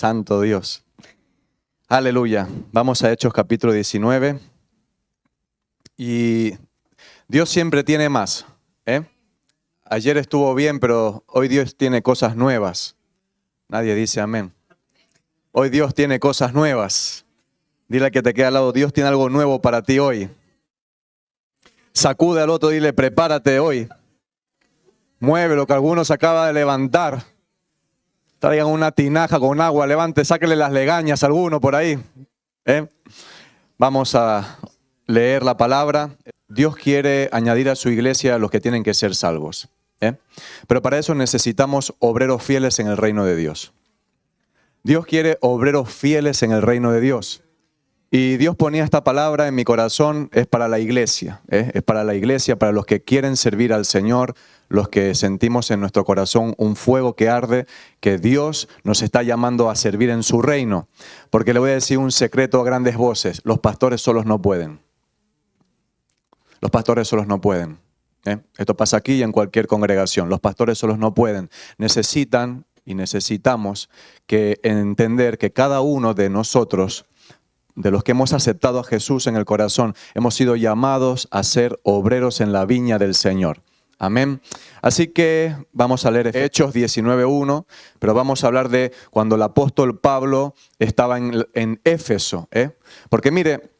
Santo Dios. Aleluya. Vamos a Hechos capítulo 19. Y Dios siempre tiene más. Ayer estuvo bien, pero hoy Dios tiene cosas nuevas. Nadie dice amén. Hoy Dios tiene cosas nuevas. Dile al que te queda al lado, Dios tiene algo nuevo para ti hoy. Sacude al otro y dile, prepárate hoy. Mueve lo que algunos acaba de levantar. Traigan una tinaja con agua, levante, sáquenle las legañas a alguno por ahí. Vamos a leer la palabra. Dios quiere añadir a su iglesia a los que tienen que ser salvos. Pero para eso necesitamos obreros fieles en el reino de Dios. Dios quiere obreros fieles en el reino de Dios. Y Dios ponía esta palabra en mi corazón, es para la iglesia. Es para la iglesia, para los que quieren servir al Señor, los que sentimos en nuestro corazón un fuego que arde, que Dios nos está llamando a servir en su reino. Porque le voy a decir un secreto a grandes voces, los pastores solos no pueden. Los pastores solos no pueden. Esto pasa aquí y en cualquier congregación. Los pastores solos no pueden. Necesitan y necesitamos que entender que cada uno de nosotros, de los que hemos aceptado a Jesús en el corazón, hemos sido llamados a ser obreros en la viña del Señor. Amén. Así que vamos a leer Hechos 19:1, pero vamos a hablar de cuando el apóstol Pablo estaba en Éfeso. Porque mire,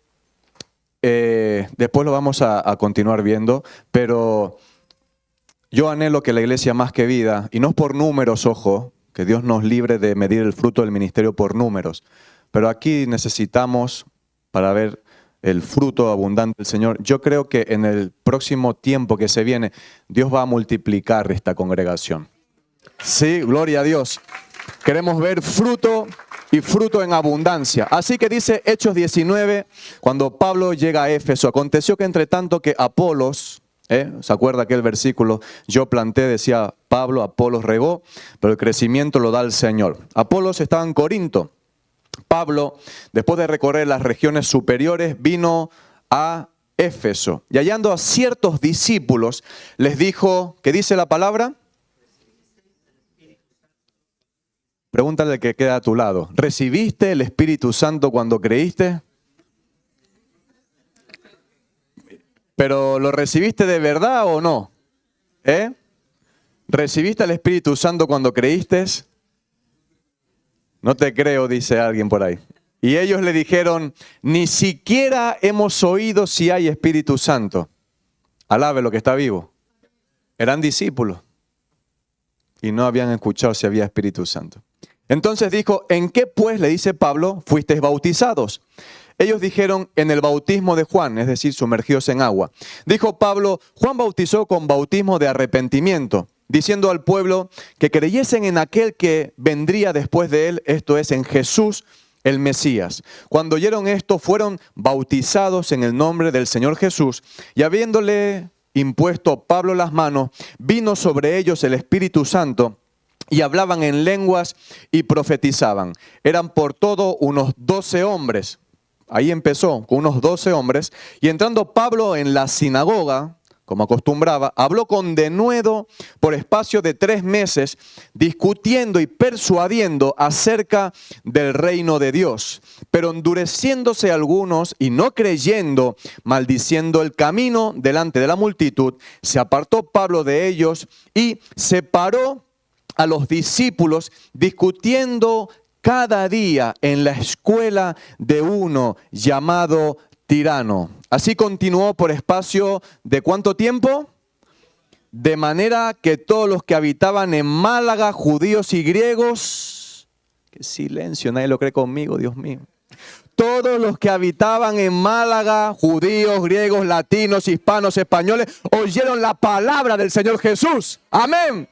después lo vamos a continuar viendo, pero yo anhelo que la iglesia Más que Vida, y no por números, ojo, que Dios nos libre de medir el fruto del ministerio por números, pero aquí necesitamos, para ver el fruto abundante del Señor, yo creo que en el próximo tiempo que se viene, Dios va a multiplicar esta congregación. Sí, gloria a Dios. Queremos ver fruto y fruto en abundancia. Así que dice Hechos 19, cuando Pablo llega a Éfeso, aconteció que entre tanto que Apolos, ¿se acuerda aquel versículo? Yo planté, decía Pablo, Apolos regó, pero el crecimiento lo da el Señor. Apolos estaba en Corinto. Pablo, después de recorrer las regiones superiores, vino a Éfeso. Y hallando a ciertos discípulos, les dijo, ¿qué dice la palabra? Pregúntale al que queda a tu lado. ¿Recibiste el Espíritu Santo cuando creíste? ¿Pero lo recibiste de verdad o no? ¿Recibiste el Espíritu Santo cuando creíste? No te creo, dice alguien por ahí. Y ellos le dijeron, ni siquiera hemos oído si hay Espíritu Santo. Alabe lo que está vivo. Eran discípulos y no habían escuchado si había Espíritu Santo. Entonces dijo, ¿en qué pues, le dice Pablo, fuisteis bautizados? Ellos dijeron, en el bautismo de Juan, es decir, sumergidos en agua. Dijo Pablo, Juan bautizó con bautismo de arrepentimiento, diciendo al pueblo que creyesen en aquel que vendría después de él, esto es, en Jesús, el Mesías. Cuando oyeron esto, fueron bautizados en el nombre del Señor Jesús, y habiéndole impuesto Pablo las manos, vino sobre ellos el Espíritu Santo, y hablaban en lenguas y profetizaban. Eran por todo unos 12 hombres. Ahí empezó con unos 12 hombres. Y entrando Pablo en la sinagoga, como acostumbraba, habló con denuedo por espacio de 3 meses, discutiendo y persuadiendo acerca del reino de Dios. Pero endureciéndose algunos y no creyendo, maldiciendo el camino delante de la multitud, se apartó Pablo de ellos y separó a los discípulos, discutiendo cada día en la escuela de uno llamado Tirano. Así continuó por espacio de ¿cuánto tiempo? De manera que todos los que habitaban en Málaga, judíos y griegos, qué silencio, nadie lo cree conmigo, Dios mío. Todos los que habitaban en Málaga, judíos, griegos, latinos, hispanos, españoles, oyeron la palabra del Señor Jesús. Amén.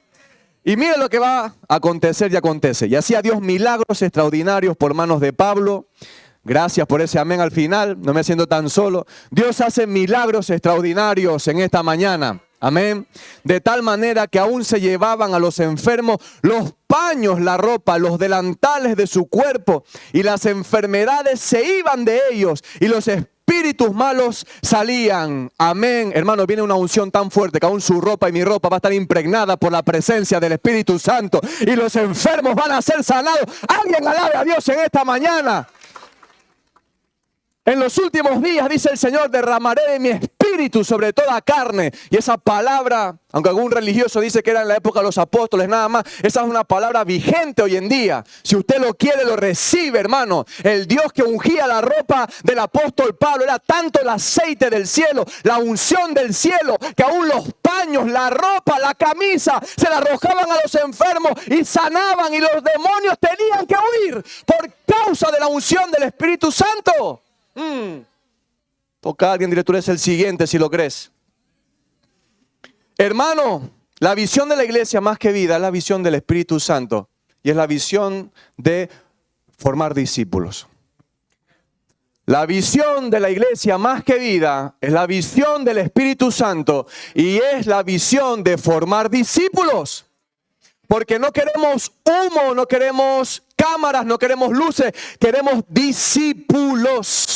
Y mire lo que va a acontecer y acontece. Y hacía Dios milagros extraordinarios por manos de Pablo. Gracias por ese amén al final, no me siento tan solo. Dios hace milagros extraordinarios en esta mañana. Amén. De tal manera que aún se llevaban a los enfermos los paños, la ropa, los delantales de su cuerpo. Y las enfermedades se iban de ellos. Y los espíritus espíritus malos salían. Amén. Hermano, viene una unción tan fuerte que aún su ropa y mi ropa va a estar impregnada por la presencia del Espíritu Santo. Y los enfermos van a ser sanados. Alguien alabe a Dios en esta mañana. En los últimos días, dice el Señor, derramaré de mi espíritu sobre toda carne. Y esa palabra, aunque algún religioso dice que era en la época de los apóstoles nada más, esa es una palabra vigente hoy en día. Si usted lo quiere, lo recibe, hermano. El Dios que ungía la ropa del apóstol Pablo era tanto el aceite del cielo, la unción del cielo, que aún los paños, la ropa, la camisa, se la arrojaban a los enfermos y sanaban, y los demonios tenían que huir por causa de la unción del Espíritu Santo. Toca a alguien, dile, tú eres el siguiente si lo crees. Hermano, la visión de la iglesia más que vida es la visión del Espíritu Santo. Y es la visión de formar discípulos. La visión de la iglesia más que vida es la visión del Espíritu Santo. Y es la visión de formar discípulos. Porque no queremos humo, no queremos cámaras, no queremos luces, queremos discípulos.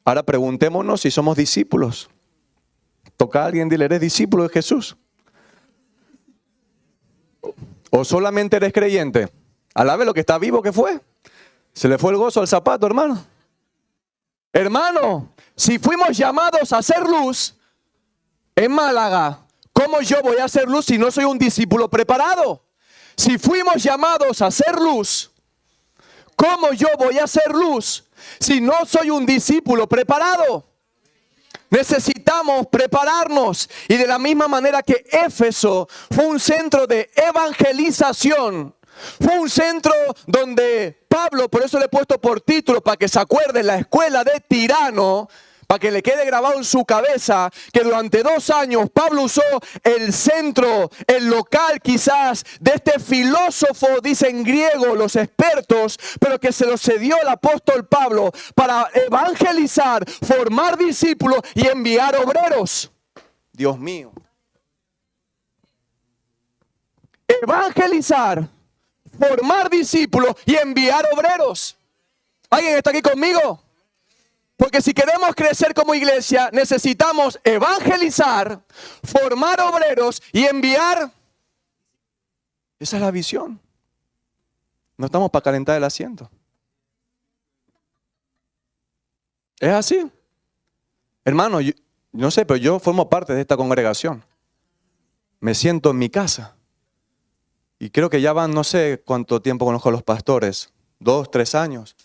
Ahora preguntémonos si somos discípulos. Toca a alguien, dile, ¿eres discípulo de Jesús? ¿O solamente eres creyente? Alabe lo que está vivo que fue. Se le fue el gozo al zapato, hermano. Hermano, si fuimos llamados a hacer luz en Málaga, ¿cómo yo voy a hacer luz si no soy un discípulo preparado? Si fuimos llamados a hacer luz, ¿cómo yo voy a hacer luz si no soy un discípulo preparado? Necesitamos prepararnos. Y de la misma manera que Éfeso fue un centro de evangelización, fue un centro donde Pablo, por eso le he puesto por título para que se acuerden, la escuela de Tirano, para que le quede grabado en su cabeza que durante 2 años Pablo usó el centro, el local quizás de este filósofo, dicen griego los expertos, pero que se lo cedió el apóstol Pablo para evangelizar, formar discípulos y enviar obreros. Dios mío. Evangelizar, formar discípulos y enviar obreros. ¿Alguien está aquí conmigo? Porque si queremos crecer como iglesia, necesitamos evangelizar, formar obreros y enviar. Esa es la visión. No estamos para calentar el asiento. Es así. Hermano, yo, no sé, pero yo formo parte de esta congregación. Me siento en mi casa. Y creo que ya van, no sé cuánto tiempo conozco a los pastores. 2, 3 años.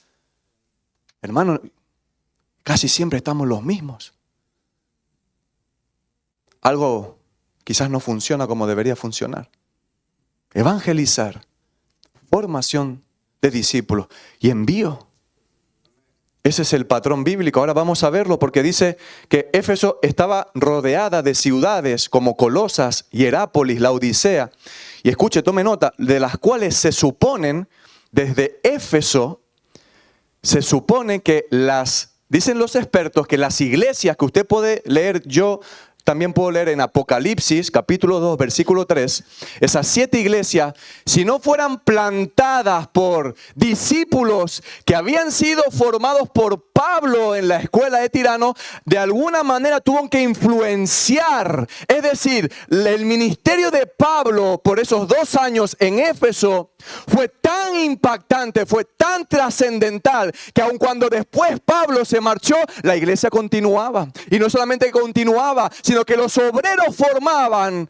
Hermano, casi siempre estamos los mismos. Algo quizás no funciona como debería funcionar. Evangelizar, formación de discípulos y envío. Ese es el patrón bíblico. Ahora vamos a verlo porque dice que Éfeso estaba rodeada de ciudades como Colosas, Hierápolis, Laodicea. Y escuche, tome nota, de las cuales se suponen, desde Éfeso, se supone que dicen los expertos que las iglesias que usted puede leer, yo también puedo leer en Apocalipsis, capítulo 2, versículo 3, esas 7 iglesias, si no fueran plantadas por discípulos que habían sido formados por Pablo en la escuela de Tirano, de alguna manera tuvieron que influenciar. Es decir, el ministerio de Pablo por esos 2 años en Éfeso fue tan impactante, fue tan trascendental, que aun cuando después Pablo se marchó, la iglesia continuaba. Y no solamente continuaba, sino que los obreros formaban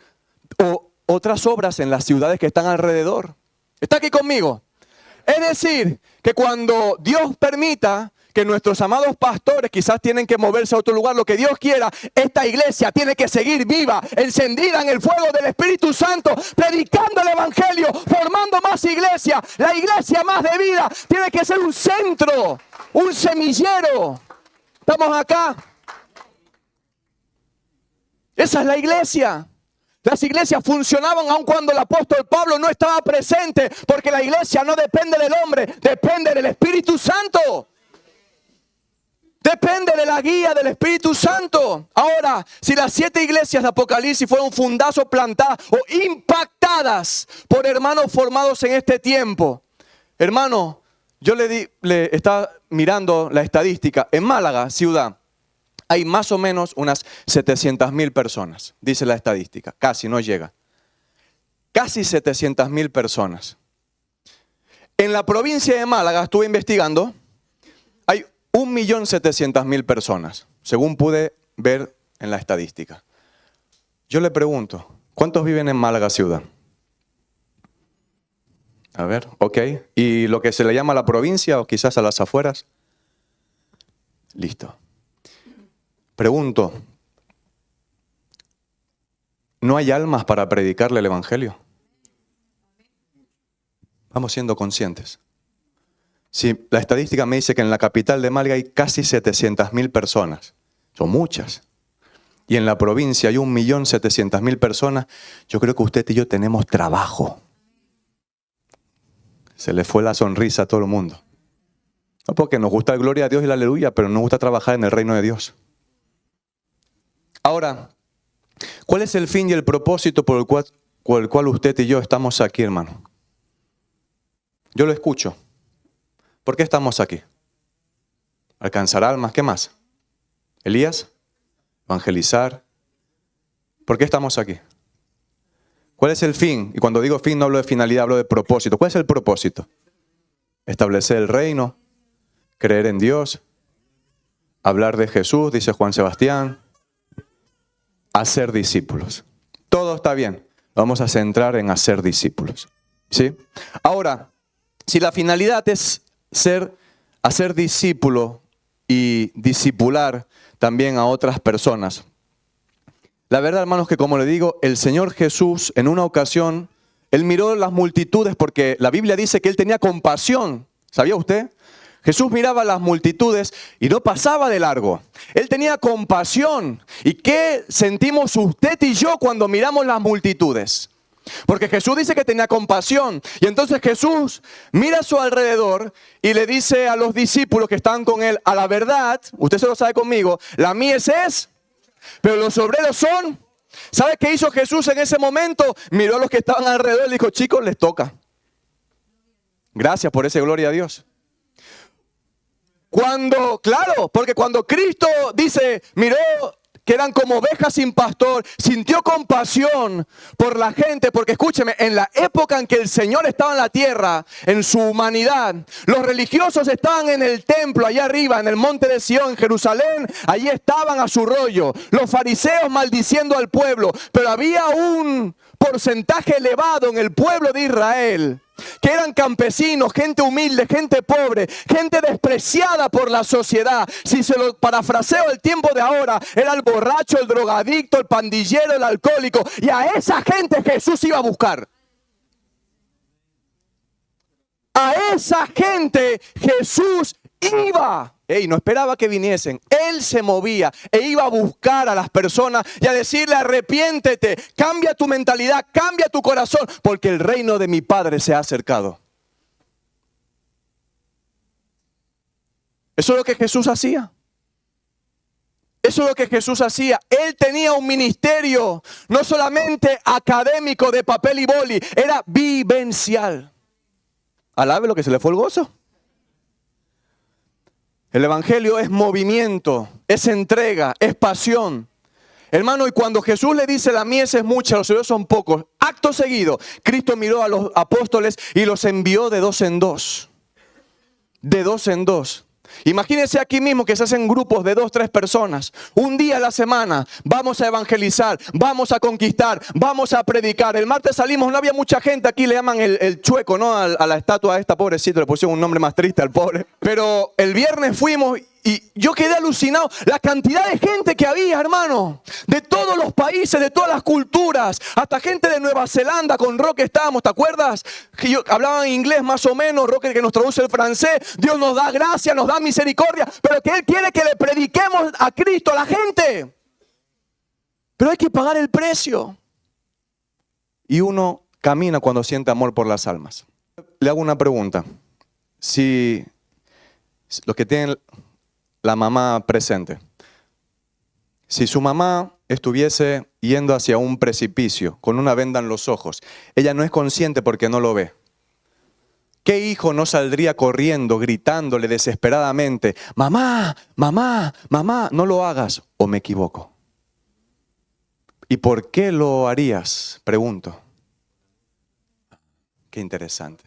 otras obras en las ciudades que están alrededor. ¿Está aquí conmigo? Es decir, que cuando Dios permita que nuestros amados pastores quizás tienen que moverse a otro lugar, lo que Dios quiera, esta iglesia tiene que seguir viva, encendida en el fuego del Espíritu Santo, predicando el Evangelio, formando más iglesia. La iglesia más de vida tiene que ser un centro, un semillero. ¿Estamos acá? Esa es la iglesia. Las iglesias funcionaban aun cuando el apóstol Pablo no estaba presente, porque la iglesia no depende del hombre, depende del Espíritu Santo. Depende de la guía del Espíritu Santo. Ahora, si las 7 iglesias de Apocalipsis fueron fundadas o plantadas o impactadas por hermanos formados en este tiempo, hermano, Yo le estaba mirando la estadística. En Málaga, ciudad, hay más o menos unas 700.000 personas, dice la estadística. Casi, no llega. Casi 700.000 personas. En la provincia de Málaga, estuve investigando, hay 1.700.000 personas, según pude ver en la estadística. Yo le pregunto, ¿cuántos viven en Málaga ciudad? A ver, ok. ¿Y lo que se le llama la provincia o quizás a las afueras? Listo. Pregunto, ¿no hay almas para predicarle el evangelio? Vamos siendo conscientes. Si la estadística me dice que en la capital de Málaga hay casi 700.000 personas, son muchas. Y en la provincia hay 1.700.000 personas, yo creo que usted y yo tenemos trabajo. Se le fue la sonrisa a todo el mundo. No porque nos gusta la gloria a Dios y la aleluya, pero nos gusta trabajar en el reino de Dios. Ahora, ¿cuál es el fin y el propósito por el cual usted y yo estamos aquí, hermano? Yo lo escucho. ¿Por qué estamos aquí? ¿Alcanzar almas? ¿Qué más? ¿Elías? ¿Evangelizar? ¿Por qué estamos aquí? ¿Cuál es el fin? Y cuando digo fin no hablo de finalidad, hablo de propósito. ¿Cuál es el propósito? Establecer el reino, creer en Dios, hablar de Jesús, dice Juan Sebastián, hacer discípulos. Todo está bien. Vamos a centrar en hacer discípulos. ¿Sí? Ahora, si la finalidad es hacer discípulo y discipular también a otras personas, la verdad, hermanos, que como le digo, el Señor Jesús en una ocasión, Él miró las multitudes porque la Biblia dice que Él tenía compasión. ¿Sabía usted? Jesús miraba las multitudes y no pasaba de largo. Él tenía compasión. ¿Y qué sentimos usted y yo cuando miramos las multitudes? Porque Jesús dice que tenía compasión. Y entonces Jesús mira a su alrededor y le dice a los discípulos que están con Él, a la verdad, usted se lo sabe conmigo, la mies es, pero los obreros son. ¿Sabe qué hizo Jesús en ese momento? Miró a los que estaban alrededor y dijo, chicos, les toca. Gracias por esa gloria a Dios. Porque cuando Cristo dice, miró que eran como ovejas sin pastor, sintió compasión por la gente, porque escúcheme, en la época en que el Señor estaba en la tierra, en su humanidad, los religiosos estaban en el templo, allá arriba, en el monte de Sión, en Jerusalén, allí estaban a su rollo, los fariseos maldiciendo al pueblo, pero había un porcentaje elevado en el pueblo de Israel, que eran campesinos, gente humilde, gente pobre, gente despreciada por la sociedad. Si se lo parafraseo el tiempo de ahora, era el borracho, el drogadicto, el pandillero, el alcohólico. Y a esa gente Jesús iba a buscar. A esa gente Jesús iba. No esperaba que viniesen. Él se movía e iba a buscar a las personas y a decirle, arrepiéntete, cambia tu mentalidad, cambia tu corazón, porque el reino de mi Padre se ha acercado. Eso es lo que Jesús hacía. Eso es lo que Jesús hacía. Él tenía un ministerio no solamente académico de papel y boli, era vivencial. Alabe lo que se le fue el gozo. El evangelio es movimiento, es entrega, es pasión. Hermano, y cuando Jesús le dice la mies es mucha, los obreros son pocos, acto seguido, Cristo miró a los apóstoles y los envió de dos en dos. De dos en dos. Imagínense aquí mismo que se hacen grupos de 2, 3 personas. Un día a la semana vamos a evangelizar, vamos a conquistar, vamos a predicar. El martes salimos, no había mucha gente, aquí le llaman el chueco, ¿no? A la estatua esta, pobrecito, le pusieron un nombre más triste al pobre. Pero el viernes fuimos y yo quedé alucinado. La cantidad de gente que había, hermano. De todos los países, de todas las culturas. Hasta gente de Nueva Zelanda, con Roque estábamos, ¿te acuerdas? Que hablaban inglés más o menos, Roque que nos traduce el francés. Dios nos da gracia, nos da misericordia. Pero que Él quiere que le prediquemos a Cristo a la gente. Pero hay que pagar el precio. Y uno camina cuando siente amor por las almas. Le hago una pregunta. Si los que tienen la mamá presente, si su mamá estuviese yendo hacia un precipicio con una venda en los ojos, ella no es consciente porque no lo ve, ¿Qué hijo no saldría corriendo, gritándole desesperadamente, mamá, mamá, mamá, no lo hagas? ¿O me equivoco? ¿Y por qué lo harías? Pregunto. Qué interesante.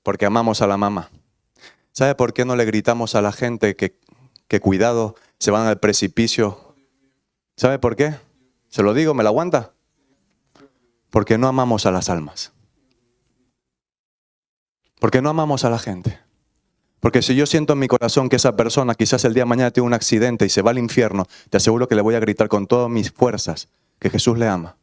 Porque amamos a la mamá. ¿Sabe por qué no le gritamos a la gente que cuidado, se van al precipicio? ¿Sabe por qué? Se lo digo, ¿me la aguanta? Porque no amamos a las almas. Porque no amamos a la gente. Porque si yo siento en mi corazón que esa persona quizás el día de mañana tiene un accidente y se va al infierno, te aseguro que le voy a gritar con todas mis fuerzas que Jesús le ama.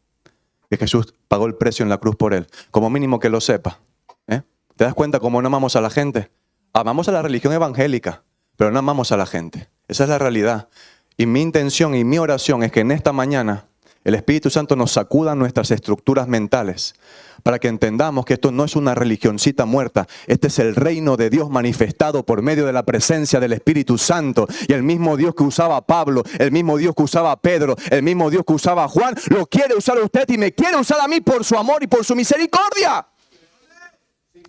Que Jesús pagó el precio en la cruz por él. Como mínimo que lo sepa. ¿Te das cuenta cómo no amamos a la gente? Amamos a la religión evangélica, pero no amamos a la gente. Esa es la realidad. Y mi intención y mi oración es que en esta mañana el Espíritu Santo nos sacuda nuestras estructuras mentales para que entendamos que esto no es una religioncita muerta. Este es el reino de Dios manifestado por medio de la presencia del Espíritu Santo. Y el mismo Dios que usaba a Pablo, el mismo Dios que usaba a Pedro, el mismo Dios que usaba a Juan, lo quiere usar a usted y me quiere usar a mí por su amor y por su misericordia.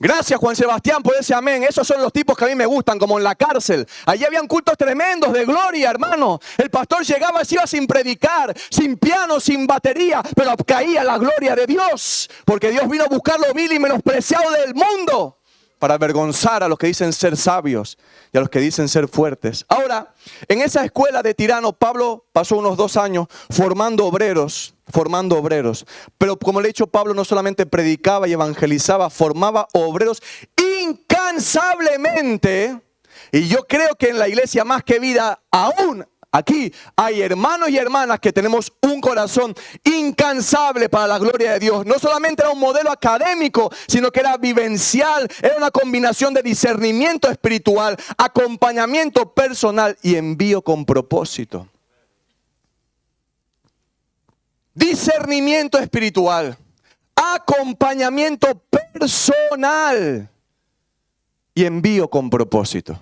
Gracias, Juan Sebastián, por ese amén. Esos son los tipos que a mí me gustan, como en la cárcel. Allí habían cultos tremendos de gloria, hermano. El pastor llegaba y se iba sin predicar, sin piano, sin batería, pero caía la gloria de Dios. Porque Dios vino a buscar lo vil y menospreciado del mundo para avergonzar a los que dicen ser sabios y a los que dicen ser fuertes. Ahora, en esa escuela de Tirano, Pablo pasó unos 2 años formando obreros. Pero como le he dicho, Pablo no solamente predicaba y evangelizaba, formaba obreros incansablemente. Y yo creo que en la iglesia Más que Vida, aún aquí hay hermanos y hermanas que tenemos un corazón incansable para la gloria de Dios. No solamente era un modelo académico, sino que era vivencial, era una combinación de discernimiento espiritual, acompañamiento personal y envío con propósito. Discernimiento espiritual, acompañamiento personal y envío con propósito.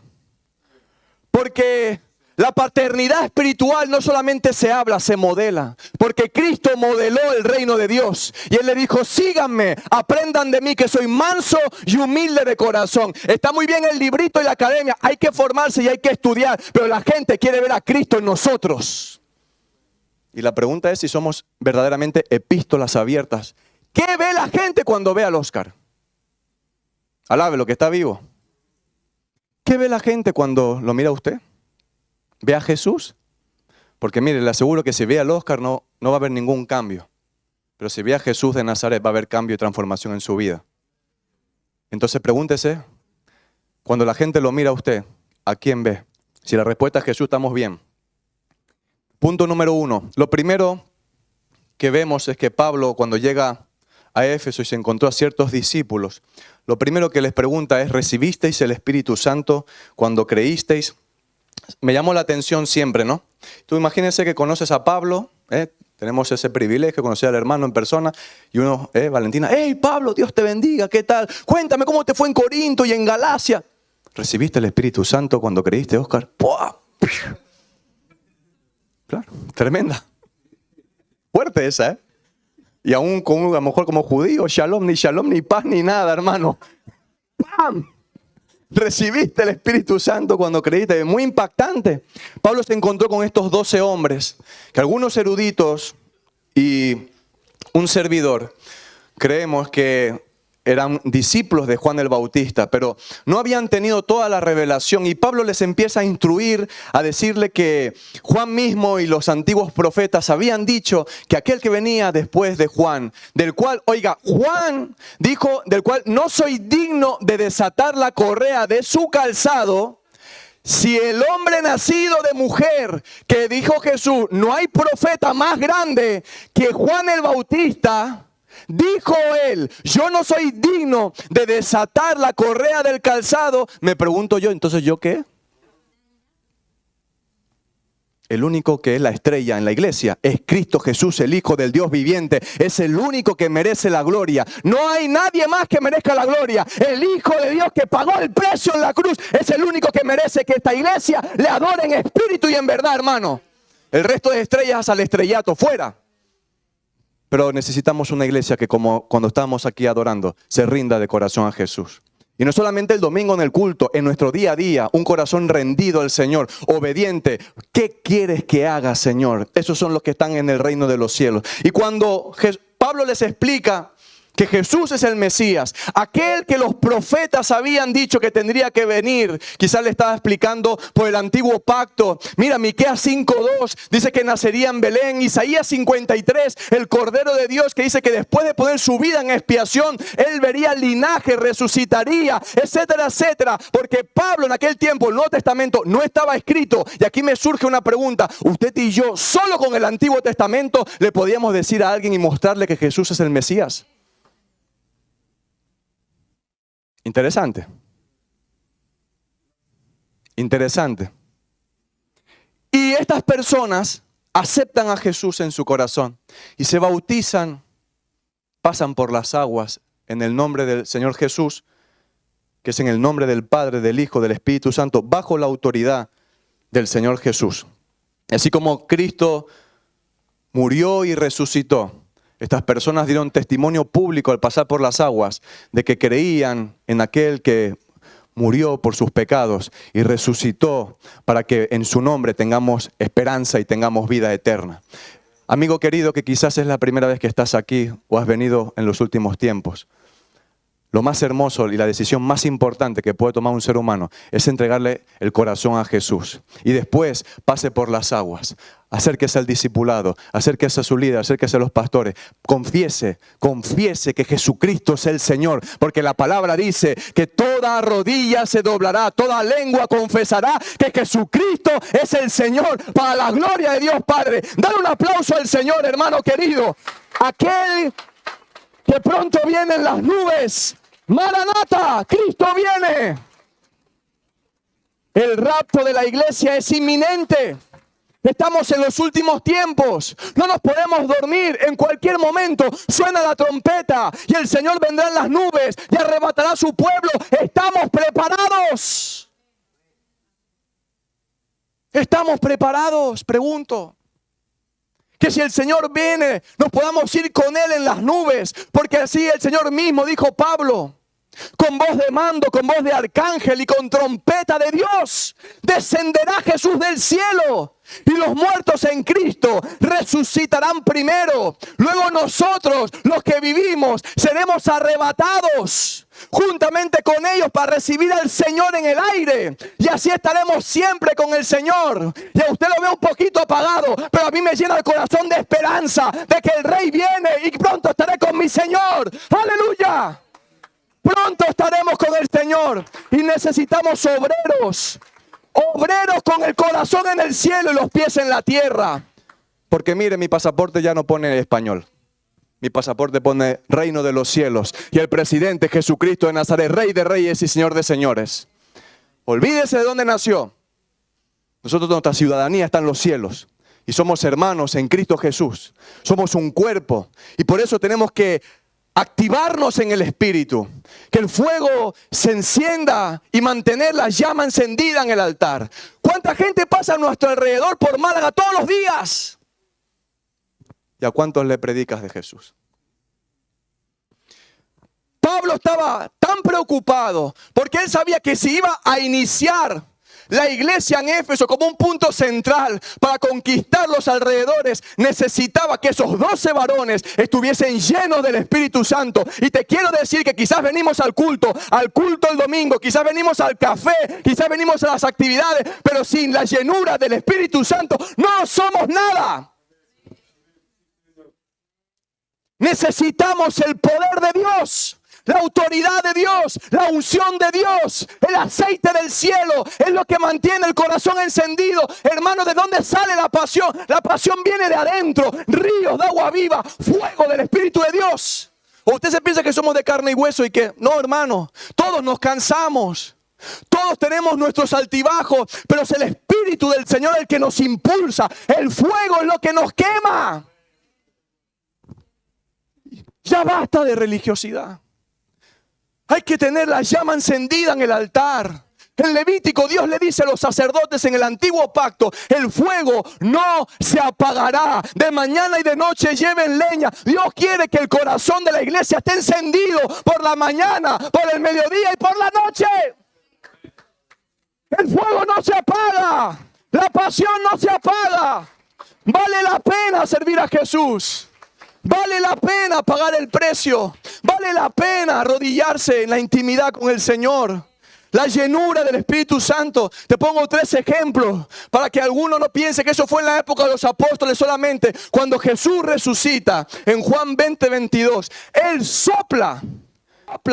Porque la paternidad espiritual no solamente se habla, se modela. Porque Cristo modeló el reino de Dios. Y Él le dijo, síganme, aprendan de mí que soy manso y humilde de corazón. Está muy bien el librito y la academia, hay que formarse y hay que estudiar. Pero la gente quiere ver a Cristo en nosotros. Y la pregunta es si somos verdaderamente epístolas abiertas. ¿Qué ve la gente cuando ve al Oscar? Alabe lo que está vivo. ¿Qué ve la gente cuando lo mira a usted? ¿Ve a Jesús? Porque mire, le aseguro que si ve al Oscar no va a haber ningún cambio. Pero si ve a Jesús de Nazaret va a haber cambio y transformación en su vida. Entonces pregúntese, cuando la gente lo mira a usted, ¿a quién ve? Si la respuesta es Jesús, estamos bien. Punto número 1. Lo primero que vemos es que Pablo, cuando llega a Éfeso y se encontró a ciertos discípulos, lo primero que les pregunta es, ¿recibisteis el Espíritu Santo cuando creísteis? Me llamó la atención siempre, ¿no? Tú imagínense que conoces a Pablo, tenemos ese privilegio de conocer al hermano en persona, y uno, Valentina, ¡hey Pablo, Dios te bendiga! ¿Qué tal? Cuéntame cómo te fue en Corinto y en Galacia. ¿Recibiste el Espíritu Santo cuando creíste, Oscar? ¡Puah! Claro, tremenda. Fuerte esa, Y aún con, a lo mejor como judío, shalom, ni paz, ni nada, hermano. ¡Pam! Recibiste el Espíritu Santo cuando creíste. Muy impactante. Pablo se encontró con estos 12 hombres, que algunos eruditos y un servidor creemos que eran discípulos de Juan el Bautista, pero no habían tenido toda la revelación. Y Pablo les empieza a instruir, a decirle que Juan mismo y los antiguos profetas habían dicho que aquel que venía después de Juan, del cual, oiga, Juan dijo, del cual no soy digno de desatar la correa de su calzado. Si el hombre nacido de mujer, que dijo Jesús, no hay profeta más grande que Juan el Bautista, dijo él, yo no soy digno de desatar la correa del calzado. Me pregunto yo, ¿entonces yo qué? El único que es la estrella en la iglesia es Cristo Jesús, el Hijo del Dios viviente. Es el único que merece la gloria. No hay nadie más que merezca la gloria. El Hijo de Dios que pagó el precio en la cruz es el único que merece que esta iglesia le adore en espíritu y en verdad, hermano. El resto de estrellas al estrellato, fuera. Pero necesitamos una iglesia que, como cuando estamos aquí adorando, se rinda de corazón a Jesús. Y no solamente el domingo en el culto, en nuestro día a día, un corazón rendido al Señor, obediente. ¿Qué quieres que haga, Señor? Esos son los que están en el reino de los cielos. Y cuando Pablo les explica que Jesús es el Mesías, aquel que los profetas habían dicho que tendría que venir. Quizás le estaba explicando por el antiguo pacto. Mira, Miqueas 5:2 dice que nacería en Belén. Isaías 53, el Cordero de Dios, que dice que después de poner su vida en expiación, Él vería linaje, resucitaría, etcétera, etcétera. Porque Pablo en aquel tiempo, el Nuevo Testamento no estaba escrito. Y aquí me surge una pregunta. Usted y yo, solo con el Antiguo Testamento, le podíamos decir a alguien y mostrarle que Jesús es el Mesías. Interesante. Interesante. Y estas personas aceptan a Jesús en su corazón y se bautizan, pasan por las aguas en el nombre del Señor Jesús, que es en el nombre del Padre, del Hijo, del Espíritu Santo, bajo la autoridad del Señor Jesús. Así como Cristo murió y resucitó, estas personas dieron testimonio público al pasar por las aguas de que creían en aquel que murió por sus pecados y resucitó para que en su nombre tengamos esperanza y tengamos vida eterna. Amigo querido, que quizás es la primera vez que estás aquí o has venido en los últimos tiempos. Lo más hermoso y la decisión más importante que puede tomar un ser humano es entregarle el corazón a Jesús. Y después pase por las aguas. Acérquese al discipulado, acérquese a su líder, acérquese a los pastores. Confiese que Jesucristo es el Señor. Porque la palabra dice que toda rodilla se doblará, toda lengua confesará que Jesucristo es el Señor, para la gloria de Dios Padre. Dale un aplauso al Señor, hermano querido. Aquel que pronto viene en las nubes. Maranata, Cristo viene. El rapto de la iglesia es inminente. Estamos en los últimos tiempos. No nos podemos dormir. En cualquier momento suena la trompeta y el Señor vendrá en las nubes y arrebatará a su pueblo. ¿Estamos preparados? ¿Estamos preparados? Pregunto. Que si el Señor viene, nos podamos ir con Él en las nubes. Porque así el Señor mismo dijo Pablo. Con voz de mando, con voz de arcángel y con trompeta de Dios, descenderá Jesús del cielo. Y los muertos en Cristo resucitarán primero. Luego nosotros, los que vivimos, seremos arrebatados juntamente con ellos para recibir al Señor en el aire. Y así estaremos siempre con el Señor. Y a usted lo ve un poquito apagado, pero a mí me llena el corazón de esperanza de que el Rey viene y pronto estaré con mi Señor. ¡Aleluya! Pronto estaremos con el Señor y necesitamos obreros con el corazón en el cielo y los pies en la tierra. Porque mire, mi pasaporte ya no pone español. Mi pasaporte pone Reino de los Cielos y el presidente Jesucristo de Nazaret, Rey de Reyes y Señor de Señores. Olvídese de dónde nació. Nosotros, nuestra ciudadanía está en los cielos y somos hermanos en Cristo Jesús. Somos un cuerpo y por eso tenemos que activarnos en el Espíritu, que el fuego se encienda y mantener la llama encendida en el altar. ¿Cuánta gente pasa a nuestro alrededor por Málaga todos los días? ¿Y a cuántos le predicas de Jesús? Pablo estaba tan preocupado porque él sabía que si iba a iniciar la iglesia en Éfeso como un punto central para conquistar los alrededores, necesitaba que esos 12 varones estuviesen llenos del Espíritu Santo. Y te quiero decir que quizás venimos al culto el domingo, quizás venimos al café, quizás venimos a las actividades, pero sin la llenura del Espíritu Santo no somos nada. Necesitamos el poder de Dios. La autoridad de Dios, la unción de Dios, el aceite del cielo es lo que mantiene el corazón encendido. Hermano, ¿de dónde sale la pasión? La pasión viene de adentro, ríos de agua viva, fuego del Espíritu de Dios. ¿O usted se piensa que somos de carne y hueso y que no, hermano? Todos nos cansamos, todos tenemos nuestros altibajos, pero es el Espíritu del Señor el que nos impulsa. El fuego es lo que nos quema. Ya basta de religiosidad. Hay que tener la llama encendida en el altar. En Levítico, Dios le dice a los sacerdotes en el antiguo pacto, el fuego no se apagará. De mañana y de noche lleven leña. Dios quiere que el corazón de la iglesia esté encendido por la mañana, por el mediodía y por la noche. El fuego no se apaga. La pasión no se apaga. Vale la pena servir a Jesús. Vale la pena pagar el precio. Vale la pena arrodillarse en la intimidad con el Señor. La llenura del Espíritu Santo. Te pongo 3 ejemplos para que alguno no piense que eso fue en la época de los apóstoles solamente. Cuando Jesús resucita en Juan 20:22, Él sopla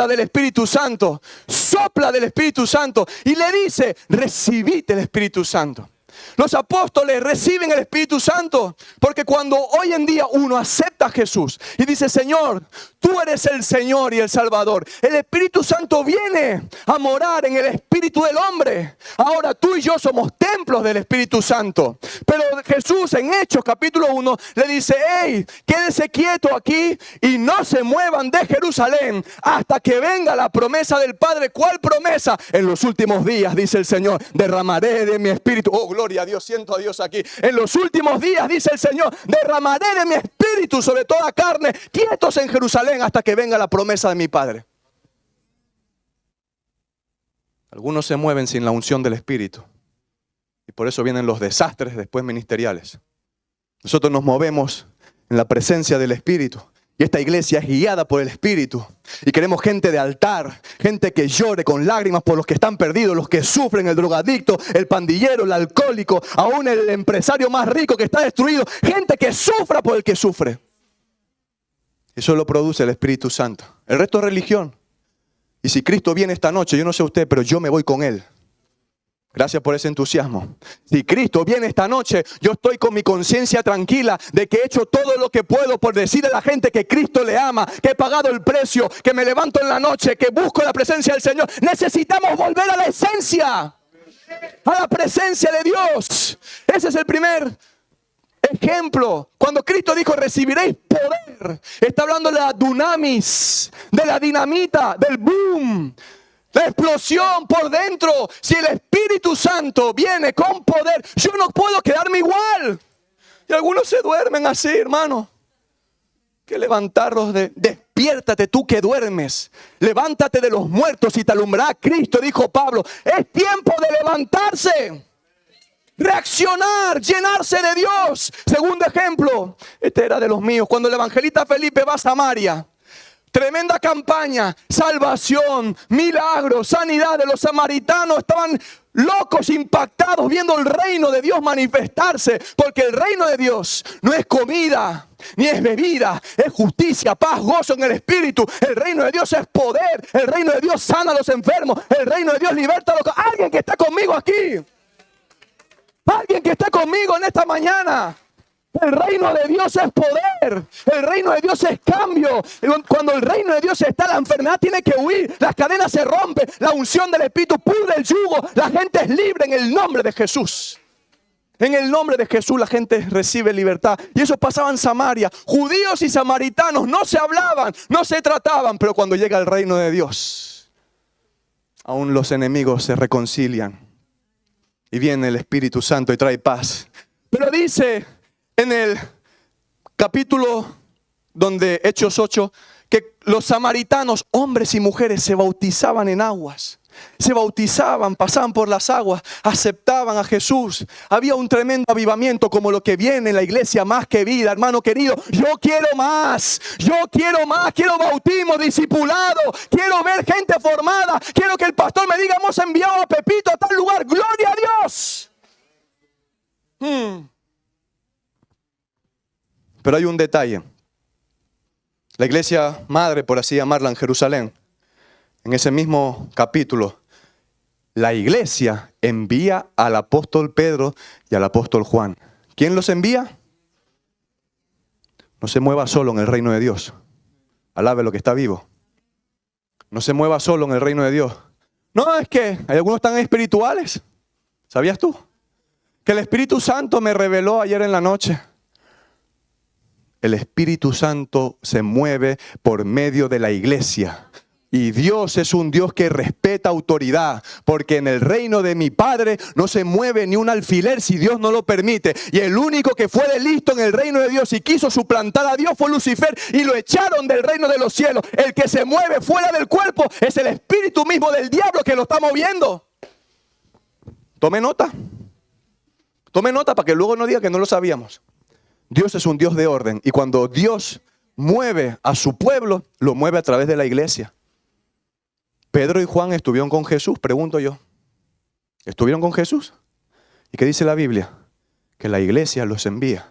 del Espíritu Santo. Sopla del Espíritu Santo y le dice, recibid el Espíritu Santo. Los apóstoles reciben el Espíritu Santo porque cuando hoy en día uno acepta a Jesús y dice, Señor, tú eres el Señor y el Salvador, el Espíritu Santo viene a morar en el espíritu del hombre. Ahora tú y yo somos templos del Espíritu Santo. Pero Jesús en Hechos capítulo 1 le dice, hey, quédense quietos aquí y no se muevan de Jerusalén hasta que venga la promesa del Padre. ¿Cuál promesa? En los últimos días, dice el Señor, derramaré de mi espíritu. Oh, gloria a Dios, siento a Dios aquí. En los últimos días, dice el Señor, derramaré de mi espíritu sobre toda carne, quietos en Jerusalén hasta que venga la promesa de mi Padre. Algunos se mueven sin la unción del Espíritu y por eso vienen los desastres después ministeriales. Nosotros nos movemos en la presencia del Espíritu. Y esta iglesia es guiada por el Espíritu. Y queremos gente de altar, gente que llore con lágrimas por los que están perdidos, los que sufren, el drogadicto, el pandillero, el alcohólico, aún el empresario más rico que está destruido. Gente que sufra por el que sufre. Eso lo produce el Espíritu Santo. El resto es religión. Y si Cristo viene esta noche, yo no sé usted, pero yo me voy con Él. Gracias por ese entusiasmo. Si Cristo viene esta noche, yo estoy con mi conciencia tranquila de que he hecho todo lo que puedo por decirle a la gente que Cristo le ama, que he pagado el precio, que me levanto en la noche, que busco la presencia del Señor. Necesitamos volver a la esencia, a la presencia de Dios. Ese es el primer ejemplo. Cuando Cristo dijo, recibiréis poder, está hablando de la dunamis, de la dinamita, del boom. La explosión por dentro. Si el Espíritu Santo viene con poder, yo no puedo quedarme igual. Y algunos se duermen así, hermano. Que levantarlos despiértate tú que duermes. Levántate de los muertos y te alumbrará Cristo, dijo Pablo. Es tiempo de levantarse. Reaccionar, llenarse de Dios. Segundo ejemplo, este era de los míos. Cuando el evangelista Felipe va a Samaria. Tremenda campaña, salvación, milagros, sanidad de los samaritanos. Estaban locos, impactados, viendo el reino de Dios manifestarse. Porque el reino de Dios no es comida, ni es bebida. Es justicia, paz, gozo en el Espíritu. El reino de Dios es poder. El reino de Dios sana a los enfermos. El reino de Dios liberta a los... Alguien que está conmigo aquí. Alguien que está conmigo en esta mañana. El reino de Dios es poder. El reino de Dios es cambio. Cuando el reino de Dios está, la enfermedad tiene que huir. Las cadenas se rompen. La unción del Espíritu pudre el yugo. La gente es libre en el nombre de Jesús. En el nombre de Jesús la gente recibe libertad. Y eso pasaba en Samaria. Judíos y samaritanos no se hablaban, no se trataban. Pero cuando llega el reino de Dios, aún los enemigos se reconcilian. Y viene el Espíritu Santo y trae paz. Pero dice... En el capítulo donde Hechos 8, que los samaritanos, hombres y mujeres, se bautizaban en aguas. Se bautizaban, pasaban por las aguas, aceptaban a Jesús. Había un tremendo avivamiento como lo que viene en la iglesia Más que Vida, hermano querido. Yo quiero más, quiero bautismo, discipulado. Quiero ver gente formada. Quiero que el pastor me diga, hemos enviado a Pepito a tal lugar. ¡Gloria a Dios! Pero hay un detalle. La iglesia madre, por así llamarla, en Jerusalén, en ese mismo capítulo, la iglesia envía al apóstol Pedro y al apóstol Juan. ¿Quién los envía? No se mueva solo en el reino de Dios. Alabe lo que está vivo. No se mueva solo en el reino de Dios. No, es que hay algunos tan espirituales. ¿Sabías tú? Que el Espíritu Santo me reveló ayer en la noche. El Espíritu Santo se mueve por medio de la iglesia. Y Dios es un Dios que respeta autoridad, porque en el reino de mi Padre no se mueve ni un alfiler si Dios no lo permite. Y el único que fue de listo en el reino de Dios y quiso suplantar a Dios fue Lucifer, y lo echaron del reino de los cielos. El que se mueve fuera del cuerpo es el espíritu mismo del diablo que lo está moviendo. Tome nota. Tome nota para que luego no diga que no lo sabíamos. Dios es un Dios de orden, y cuando Dios mueve a su pueblo, lo mueve a través de la iglesia. Pedro y Juan estuvieron con Jesús, pregunto yo. ¿Estuvieron con Jesús? ¿Y qué dice la Biblia? Que la iglesia los envía.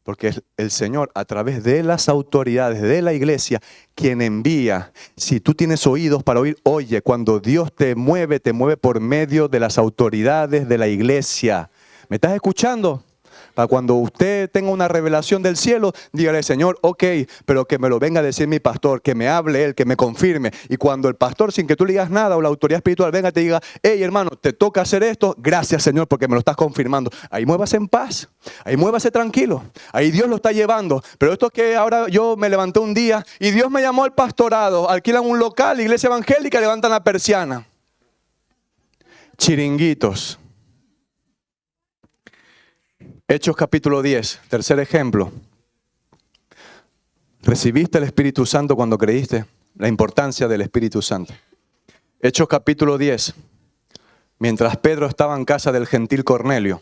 Porque es el Señor, a través de las autoridades de la iglesia, quien envía. Si tú tienes oídos para oír, oye. Cuando Dios te mueve por medio de las autoridades de la iglesia. ¿Me estás escuchando? Para cuando usted tenga una revelación del cielo, dígale, Señor, ok, pero que me lo venga a decir mi pastor, que me hable él, que me confirme. Y cuando el pastor, sin que tú le digas nada, o la autoridad espiritual venga y te diga, hey hermano, te toca hacer esto, gracias Señor porque me lo estás confirmando. Ahí muévase en paz, ahí muévase tranquilo, ahí Dios lo está llevando. Pero esto que ahora yo me levanté un día y Dios me llamó al pastorado, alquilan un local, iglesia evangélica, levantan la persiana. Chiringuitos. Hechos capítulo 10, tercer ejemplo. ¿Recibiste el Espíritu Santo cuando creíste? La importancia del Espíritu Santo. Hechos capítulo 10. Mientras Pedro estaba en casa del gentil Cornelio.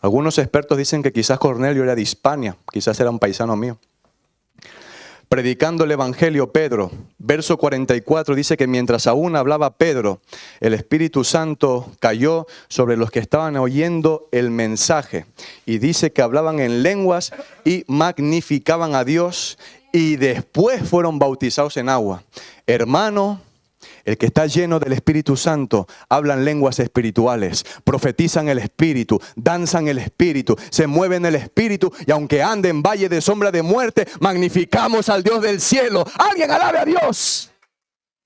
Algunos expertos dicen que quizás Cornelio era de Hispania, quizás era un paisano mío. Predicando el Evangelio Pedro, verso 44 dice que mientras aún hablaba Pedro, el Espíritu Santo cayó sobre los que estaban oyendo el mensaje. Y dice que hablaban en lenguas y magnificaban a Dios y después fueron bautizados en agua. Hermano, el que está lleno del Espíritu Santo, hablan lenguas espirituales, profetizan el Espíritu, danzan el Espíritu, se mueven el Espíritu, y aunque ande en valle de sombra de muerte, magnificamos al Dios del cielo. ¡Alguien alabe a Dios!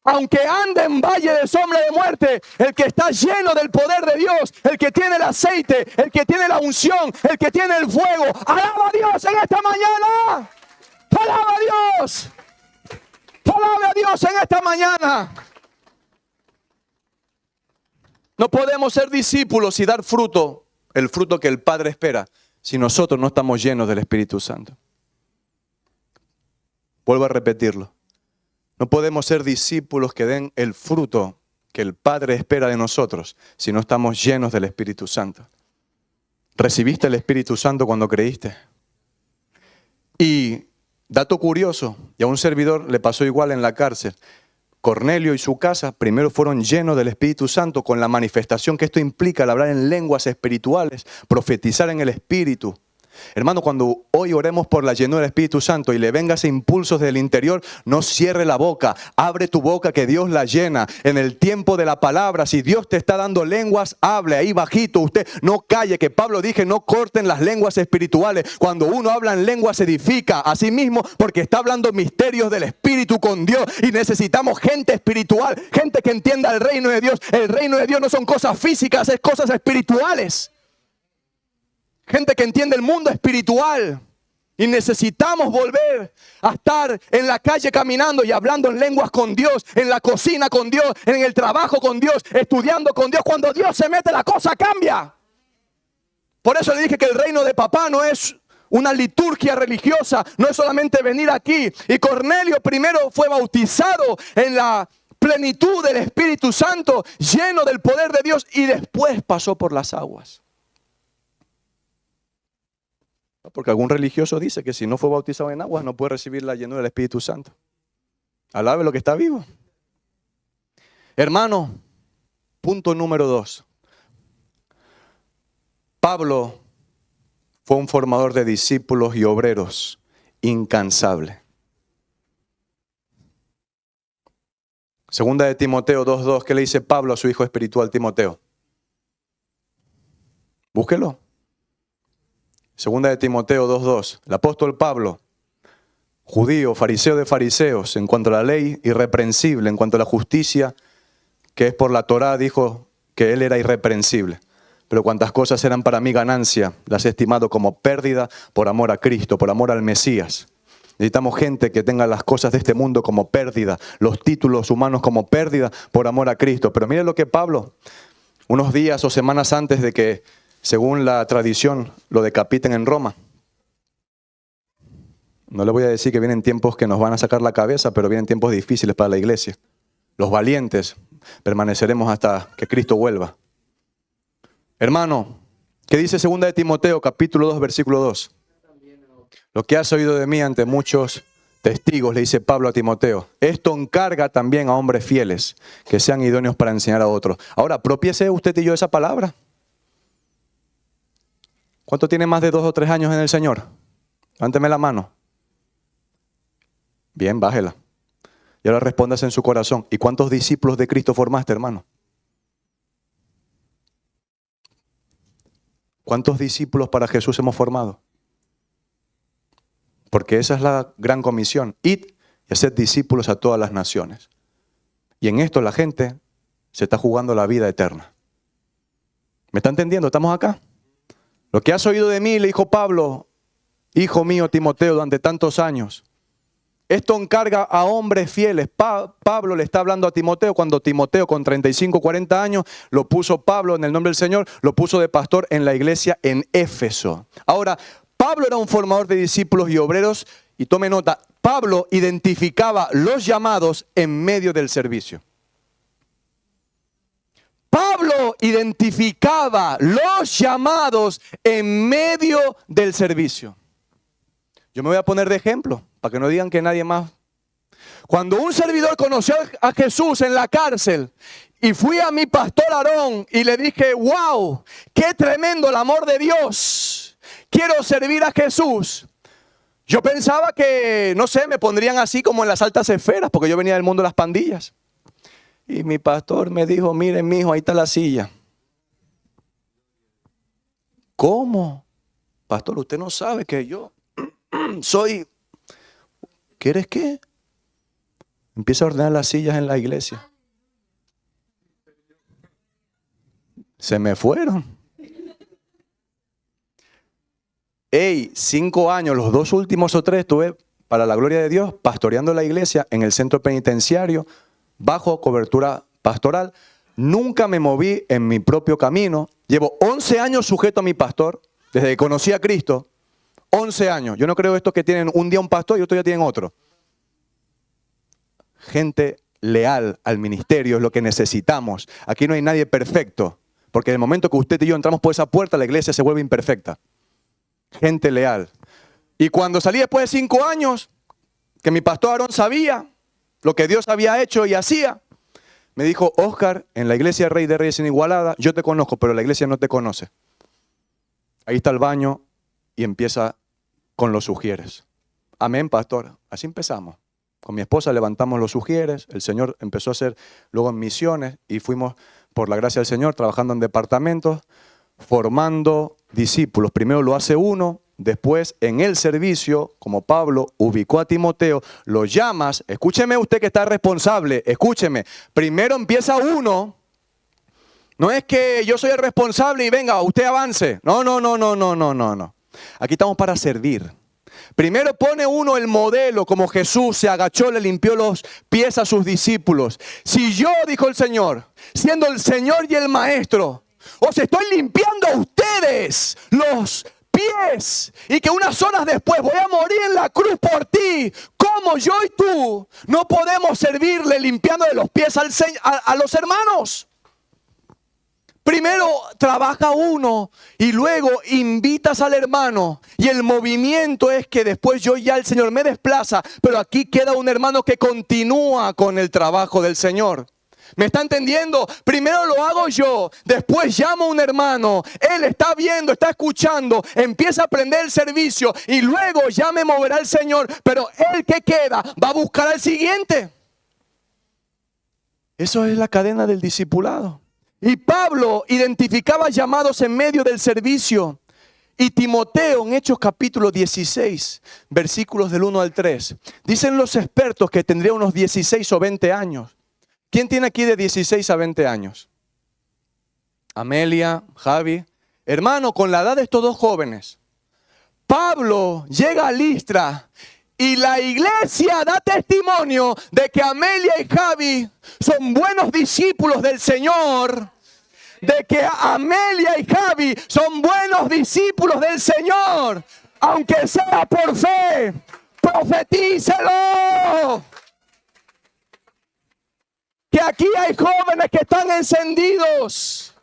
Aunque ande en valle de sombra de muerte, el que está lleno del poder de Dios, el que tiene el aceite, el que tiene la unción, el que tiene el fuego, alaba a Dios en esta mañana. ¡Alaba a Dios! ¡Alaba a Dios en esta mañana! No podemos ser discípulos y dar fruto, el fruto que el Padre espera, si nosotros no estamos llenos del Espíritu Santo. Vuelvo a repetirlo. No podemos ser discípulos que den el fruto que el Padre espera de nosotros, si no estamos llenos del Espíritu Santo. ¿Recibiste el Espíritu Santo cuando creíste? Y dato curioso, y a un servidor le pasó igual en la cárcel. Cornelio y su casa primero fueron llenos del Espíritu Santo con la manifestación que esto implica, al hablar en lenguas espirituales, profetizar en el Espíritu. Hermano, cuando hoy oremos por la llenura del Espíritu Santo y le venga ese impulso desde el interior, no cierre la boca, abre tu boca que Dios la llena. En el tiempo de la palabra, si Dios te está dando lenguas, hable ahí bajito, usted no calle, que Pablo dije, no corten las lenguas espirituales. Cuando uno habla en lenguas edifica a sí mismo, porque está hablando misterios del Espíritu con Dios, y necesitamos gente espiritual, gente que entienda el reino de Dios. El reino de Dios no son cosas físicas, es cosas espirituales. Gente que entiende el mundo espiritual. Y necesitamos volver a estar en la calle caminando y hablando en lenguas con Dios, en la cocina con Dios, en el trabajo con Dios, estudiando con Dios. Cuando Dios se mete, la cosa cambia. Por eso le dije que el reino de papá no es una liturgia religiosa, no es solamente venir aquí. Y Cornelio primero fue bautizado en la plenitud del Espíritu Santo, lleno del poder de Dios, y después pasó por las aguas. Porque algún religioso dice que si no fue bautizado en aguas no puede recibir la llenura del Espíritu Santo. Alabe lo que está vivo. Hermano, punto número 2. Pablo fue un formador de discípulos y obreros incansable. Segunda de Timoteo 2:2, ¿qué le dice Pablo a su hijo espiritual Timoteo? Búsquelo. Segunda de Timoteo 2:2. El apóstol Pablo, judío, fariseo de fariseos, en cuanto a la ley, irreprensible, en cuanto a la justicia, que es por la Torá, dijo que él era irreprensible. Pero cuantas cosas eran para mí ganancia, las he estimado como pérdida por amor a Cristo, por amor al Mesías. Necesitamos gente que tenga las cosas de este mundo como pérdida, los títulos humanos como pérdida por amor a Cristo. Pero mire lo que Pablo, unos días o semanas antes de que, según la tradición, lo decapiten en Roma. No le voy a decir que vienen tiempos que nos van a sacar la cabeza, pero vienen tiempos difíciles para la iglesia. Los valientes permaneceremos hasta que Cristo vuelva. Hermano, ¿qué dice 2 de Timoteo, capítulo 2, versículo 2? Lo que has oído de mí ante muchos testigos, le dice Pablo a Timoteo. Esto encarga también a hombres fieles, que sean idóneos para enseñar a otros. Ahora, apropiese usted y yo esa palabra. ¿Cuánto tiene más de 2 o 3 años en el Señor? Levánteme la mano. Bien, bájela. Y ahora respondas en su corazón. ¿Y cuántos discípulos de Cristo formaste, hermano? ¿Cuántos discípulos para Jesús hemos formado? Porque esa es la gran comisión. Id y haced discípulos a todas las naciones. Y en esto la gente se está jugando la vida eterna. ¿Me está entendiendo? ¿Estamos acá? Lo que has oído de mí, le dijo Pablo, hijo mío Timoteo, durante tantos años. Esto encarga a hombres fieles. Pablo le está hablando a Timoteo cuando Timoteo con 35, 40 años lo puso Pablo en el nombre del Señor, lo puso de pastor en la iglesia en Éfeso. Ahora, Pablo era un formador de discípulos y obreros y tome nota, Pablo identificaba los llamados en medio del servicio. Pablo identificaba los llamados en medio del servicio. Yo me voy a poner de ejemplo, para que no digan que nadie más. Cuando un servidor conoció a Jesús en la cárcel y fui a mi pastor Aarón y le dije, wow, qué tremendo el amor de Dios, quiero servir a Jesús. Yo pensaba que, no sé, me pondrían así como en las altas esferas, porque yo venía del mundo de las pandillas. Y mi pastor me dijo, miren, mijo, ahí está la silla. ¿Cómo? Pastor, usted no sabe que yo soy... ¿Quieres qué? Empieza a ordenar las sillas en la iglesia. Se me fueron. 5 años, los 2 últimos o 3, estuve, para la gloria de Dios, pastoreando la iglesia en el centro penitenciario, bajo cobertura pastoral. Nunca me moví en mi propio camino. Llevo 11 años sujeto a mi pastor, desde que conocí a Cristo. 11 años. Yo no creo estos que tienen un día un pastor y otro día tienen otro. Gente leal al ministerio es lo que necesitamos. Aquí no hay nadie perfecto, porque en el momento que usted y yo entramos por esa puerta, la iglesia se vuelve imperfecta. Gente leal. Y cuando salí después de 5 años, que mi pastor Aarón sabía lo que Dios había hecho y hacía, me dijo, Oscar, en la iglesia Rey de Reyes en Igualada, yo te conozco, pero la iglesia no te conoce. Ahí está el baño y empieza con los sugieres. Amén, pastor. Así empezamos. Con mi esposa levantamos los sugieres, el Señor empezó a hacer luego en misiones y fuimos, por la gracia del Señor, trabajando en departamentos, formando discípulos. Primero lo hace uno, después en el servicio, como Pablo ubicó a Timoteo, lo llamas, escúcheme usted que está responsable, escúcheme, primero empieza uno, no es que yo soy el responsable y venga, usted avance, no. Aquí estamos para servir. Primero pone uno el modelo, como Jesús se agachó, le limpió los pies a sus discípulos. Si yo, dijo el Señor, siendo el Señor y el Maestro, os estoy limpiando a ustedes los pies y que unas horas después voy a morir en la cruz por ti, ¿cómo yo y tú no podemos servirle limpiándole los pies a los hermanos? Primero trabaja uno y luego invitas al hermano. Y el movimiento es que después el Señor me desplaza, pero aquí queda un hermano que continúa con el trabajo del Señor. ¿Me está entendiendo? Primero lo hago yo, después llamo a un hermano, él está viendo, está escuchando, empieza a aprender el servicio y luego ya me moverá el Señor, pero el que queda va a buscar al siguiente. Eso es la cadena del discipulado. Y Pablo identificaba llamados en medio del servicio. Y Timoteo en Hechos capítulo 16, versículos del 1 al 3. Dicen los expertos que tendría unos 16 o 20 años. ¿Quién tiene aquí de 16 a 20 años? Amelia, Javi. Hermano, con la edad de estos dos jóvenes, Pablo llega a Listra Y la iglesia da testimonio de que Amelia y Javi son buenos discípulos del Señor. De que Amelia y Javi son buenos discípulos del Señor. Aunque sea por fe, profetícelo. Que aquí hay jóvenes que están encendidos.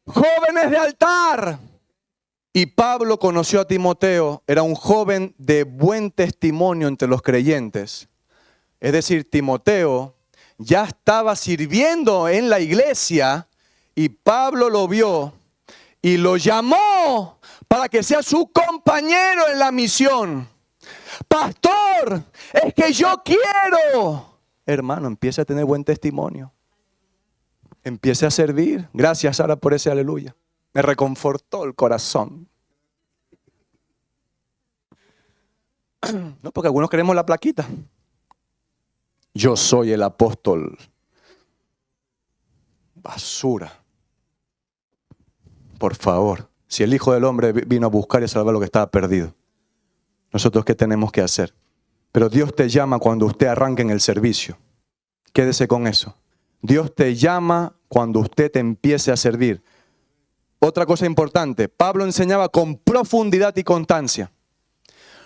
Jóvenes de altar. Y Pablo conoció a Timoteo, era un joven de buen testimonio entre los creyentes. Es decir, Timoteo ya estaba sirviendo en la iglesia y Pablo lo vio y lo llamó para que sea su compañero en la misión. Pastor, es que yo quiero. Hermano, empiece a tener buen testimonio. Empiece a servir. Gracias, Sara, por ese aleluya. Me reconfortó el corazón. No, porque algunos queremos la plaquita. Yo soy el apóstol. Basura. Por favor, si el Hijo del Hombre vino a buscar y a salvar lo que estaba perdido, ¿nosotros qué tenemos que hacer? Pero Dios te llama cuando usted arranque en el servicio. Quédese con eso. Dios te llama cuando usted te empiece a servir. Otra cosa importante, Pablo enseñaba con profundidad y constancia.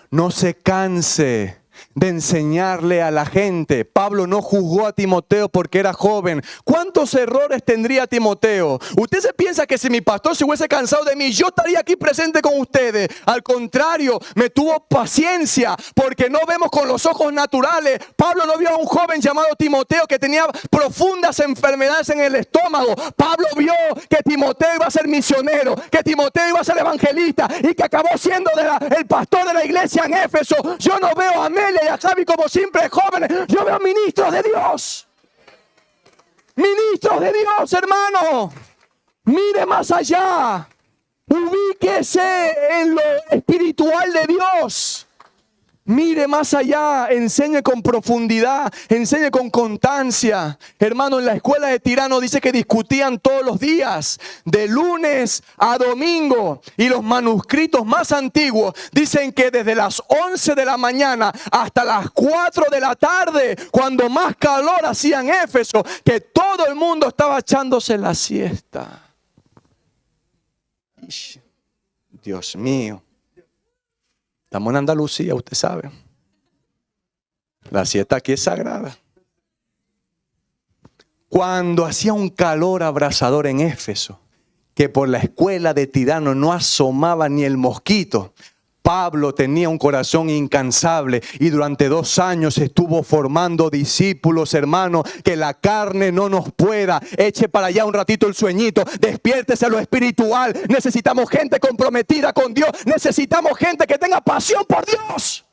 No se canse de enseñarle a la gente. Pablo no juzgó a Timoteo porque era joven. ¿Cuántos errores tendría Timoteo? ¿Usted se piensa que si mi pastor se hubiese cansado de mí, yo estaría aquí presente con ustedes? Al contrario, me tuvo paciencia porque no vemos con los ojos naturales. Pablo no vio a un joven llamado Timoteo que tenía profundas enfermedades en el estómago. Pablo vio que Timoteo iba a ser misionero, que Timoteo iba a ser evangelista y que acabó siendo el pastor de la iglesia en Éfeso. Yo no veo a Amelia y a Javi como simples jóvenes. Yo veo ministros de Dios. Ministros de Dios, hermano. Mire más allá. Ubíquese en lo espiritual de Dios. Mire más allá, enseñe con profundidad, enseñe con constancia. Hermano, en la escuela de Tirano dice que discutían todos los días, de lunes a domingo. Y los manuscritos más antiguos dicen que desde las 11 de la mañana hasta las 4 de la tarde, cuando más calor hacía en Éfeso, que todo el mundo estaba echándose la siesta. Dios mío. Estamos en Andalucía, usted sabe. La siesta aquí es sagrada. Cuando hacía un calor abrasador en Éfeso, que por la escuela de Tirano no asomaba ni el mosquito, Pablo tenía un corazón incansable y durante 2 años estuvo formando discípulos, hermanos, que la carne no nos pueda. Eche para allá un ratito el sueñito, despiértese a lo espiritual. Necesitamos gente comprometida con Dios, necesitamos gente que tenga pasión por Dios.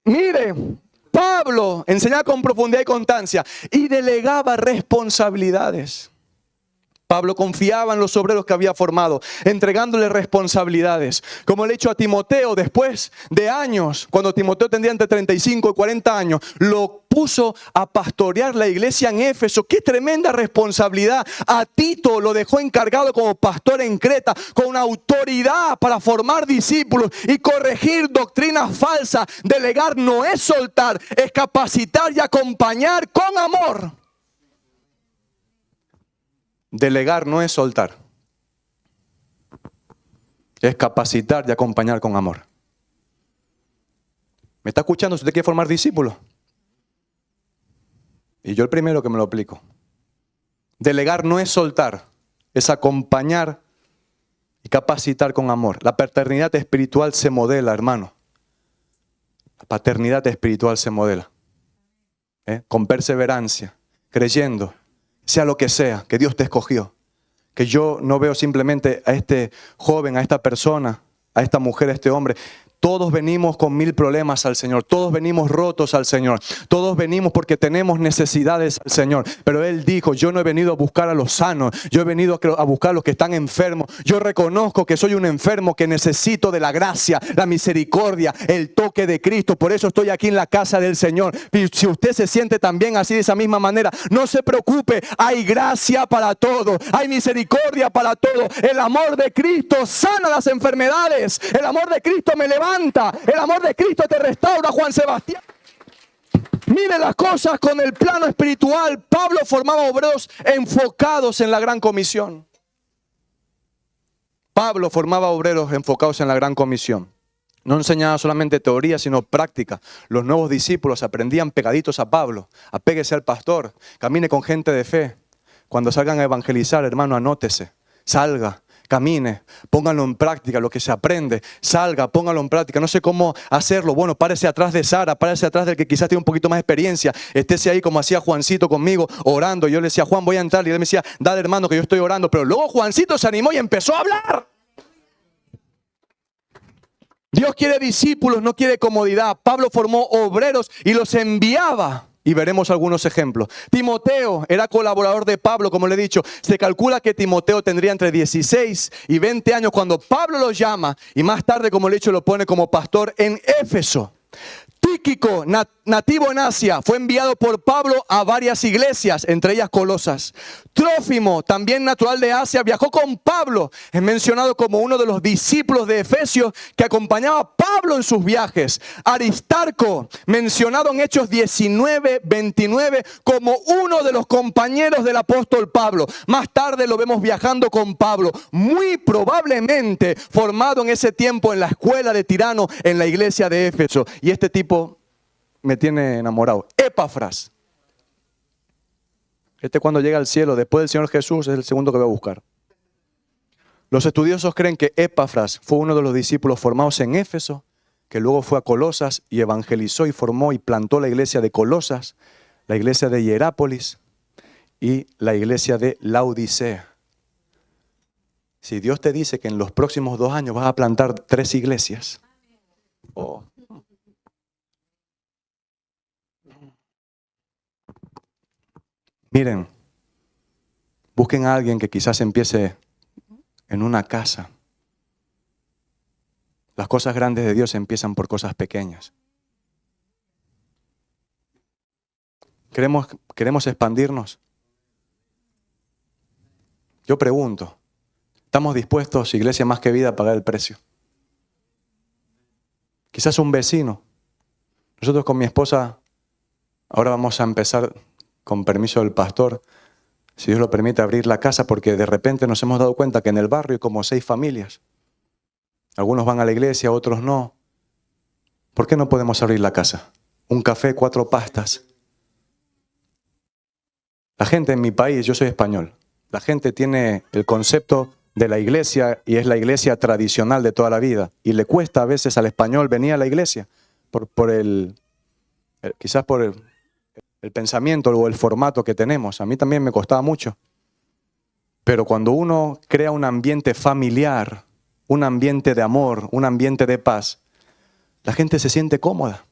Mire, Pablo enseñaba con profundidad y constancia y delegaba responsabilidades. Pablo confiaba en los obreros que había formado, entregándole responsabilidades. Como le he dicho a Timoteo, después de años, cuando Timoteo tendría entre 35 y 40 años, lo puso a pastorear la iglesia en Éfeso. ¡Qué tremenda responsabilidad! A Tito lo dejó encargado como pastor en Creta, con autoridad para formar discípulos y corregir doctrinas falsas. Delegar no es soltar, es capacitar y acompañar con amor. Delegar no es soltar, es capacitar y acompañar con amor. ¿Me está escuchando? Si usted quiere formar discípulos. Y yo el primero que me lo aplico. Delegar no es soltar, es acompañar y capacitar con amor. La paternidad espiritual se modela, hermano. La paternidad espiritual se modela. Con perseverancia, creyendo. Sea lo que sea, que Dios te escogió. Que yo no veo simplemente a este joven, a esta persona, a esta mujer, a este hombre. Todos venimos con 1000 problemas al Señor. Todos venimos rotos al Señor. Todos venimos porque tenemos necesidades al Señor. Pero Él dijo, yo no he venido a buscar a los sanos. Yo he venido a buscar a los que están enfermos. Yo reconozco que soy un enfermo que necesito de la gracia, la misericordia, el toque de Cristo. Por eso estoy aquí en la casa del Señor. Y si usted se siente también así de esa misma manera, no se preocupe. Hay gracia para todo. Hay misericordia para todo. El amor de Cristo sana las enfermedades. El amor de Cristo me levanta. levanta. El amor de Cristo te restaura, Juan Sebastián. Mire las cosas con el plano espiritual. Pablo formaba obreros enfocados en la gran comisión. Pablo formaba obreros enfocados en la gran comisión. No enseñaba solamente teoría, sino práctica. Los nuevos discípulos aprendían pegaditos a Pablo. Apéguese al pastor, camine con gente de fe. Cuando salgan a evangelizar, hermano, anótese, salga, camine, pónganlo en práctica, lo que se aprende, salga, póngalo en práctica. No sé cómo hacerlo. Bueno, párese atrás de Sara, párese atrás del que quizás tiene un poquito más de experiencia. Estése ahí como hacía Juancito conmigo, orando. Yo le decía, Juan, voy a entrar. Y él me decía, dale, hermano, que yo estoy orando. Pero luego Juancito se animó y empezó a hablar. Dios quiere discípulos, no quiere comodidad. Pablo formó obreros y los enviaba. Y veremos algunos ejemplos. Timoteo era colaborador de Pablo, como le he dicho. Se calcula que Timoteo tendría entre 16 y 20 años cuando Pablo lo llama. Y más tarde, como le he dicho, lo pone como pastor en Éfeso. Tíquico, nativo en Asia, fue enviado por Pablo a varias iglesias, entre ellas Colosas. Trófimo, también natural de Asia, viajó con Pablo. Es mencionado como uno de los discípulos de Efesios que acompañaba a Pablo en sus viajes. Aristarco, mencionado en Hechos 19, 29, como uno de los compañeros del apóstol Pablo. Más tarde lo vemos viajando con Pablo, muy probablemente formado en ese tiempo en la escuela de Tirano, en la iglesia de Éfeso. Y este tipo me tiene enamorado. Epafras. Cuando llega al cielo, después del Señor Jesús, es el segundo que voy a buscar. Los estudiosos creen que Epafras fue uno de los discípulos formados en Éfeso, que luego fue a Colosas y evangelizó y formó y plantó la iglesia de Colosas, la iglesia de Hierápolis y la iglesia de Laodicea. Si Dios te dice que en los próximos 2 años vas a plantar 3 iglesias, miren, busquen a alguien que quizás empiece en una casa. Las cosas grandes de Dios empiezan por cosas pequeñas. ¿Queremos expandirnos? Yo pregunto, ¿estamos dispuestos, Iglesia Más que Vida, a pagar el precio? Quizás un vecino. Nosotros con mi esposa, ahora vamos a empezar, con permiso del pastor, si Dios lo permite, abrir la casa, porque de repente nos hemos dado cuenta que en el barrio hay como 6 familias. Algunos van a la iglesia, otros no. ¿Por qué no podemos abrir la casa? Un café, 4 pastas. La gente en mi país, yo soy español, la gente tiene el concepto de la iglesia y es la iglesia tradicional de toda la vida. Y le cuesta a veces al español venir a la iglesia quizás por el pensamiento o el formato que tenemos. A mí también me costaba mucho. Pero cuando uno crea un ambiente familiar, un ambiente de amor, un ambiente de paz, la gente se siente cómoda.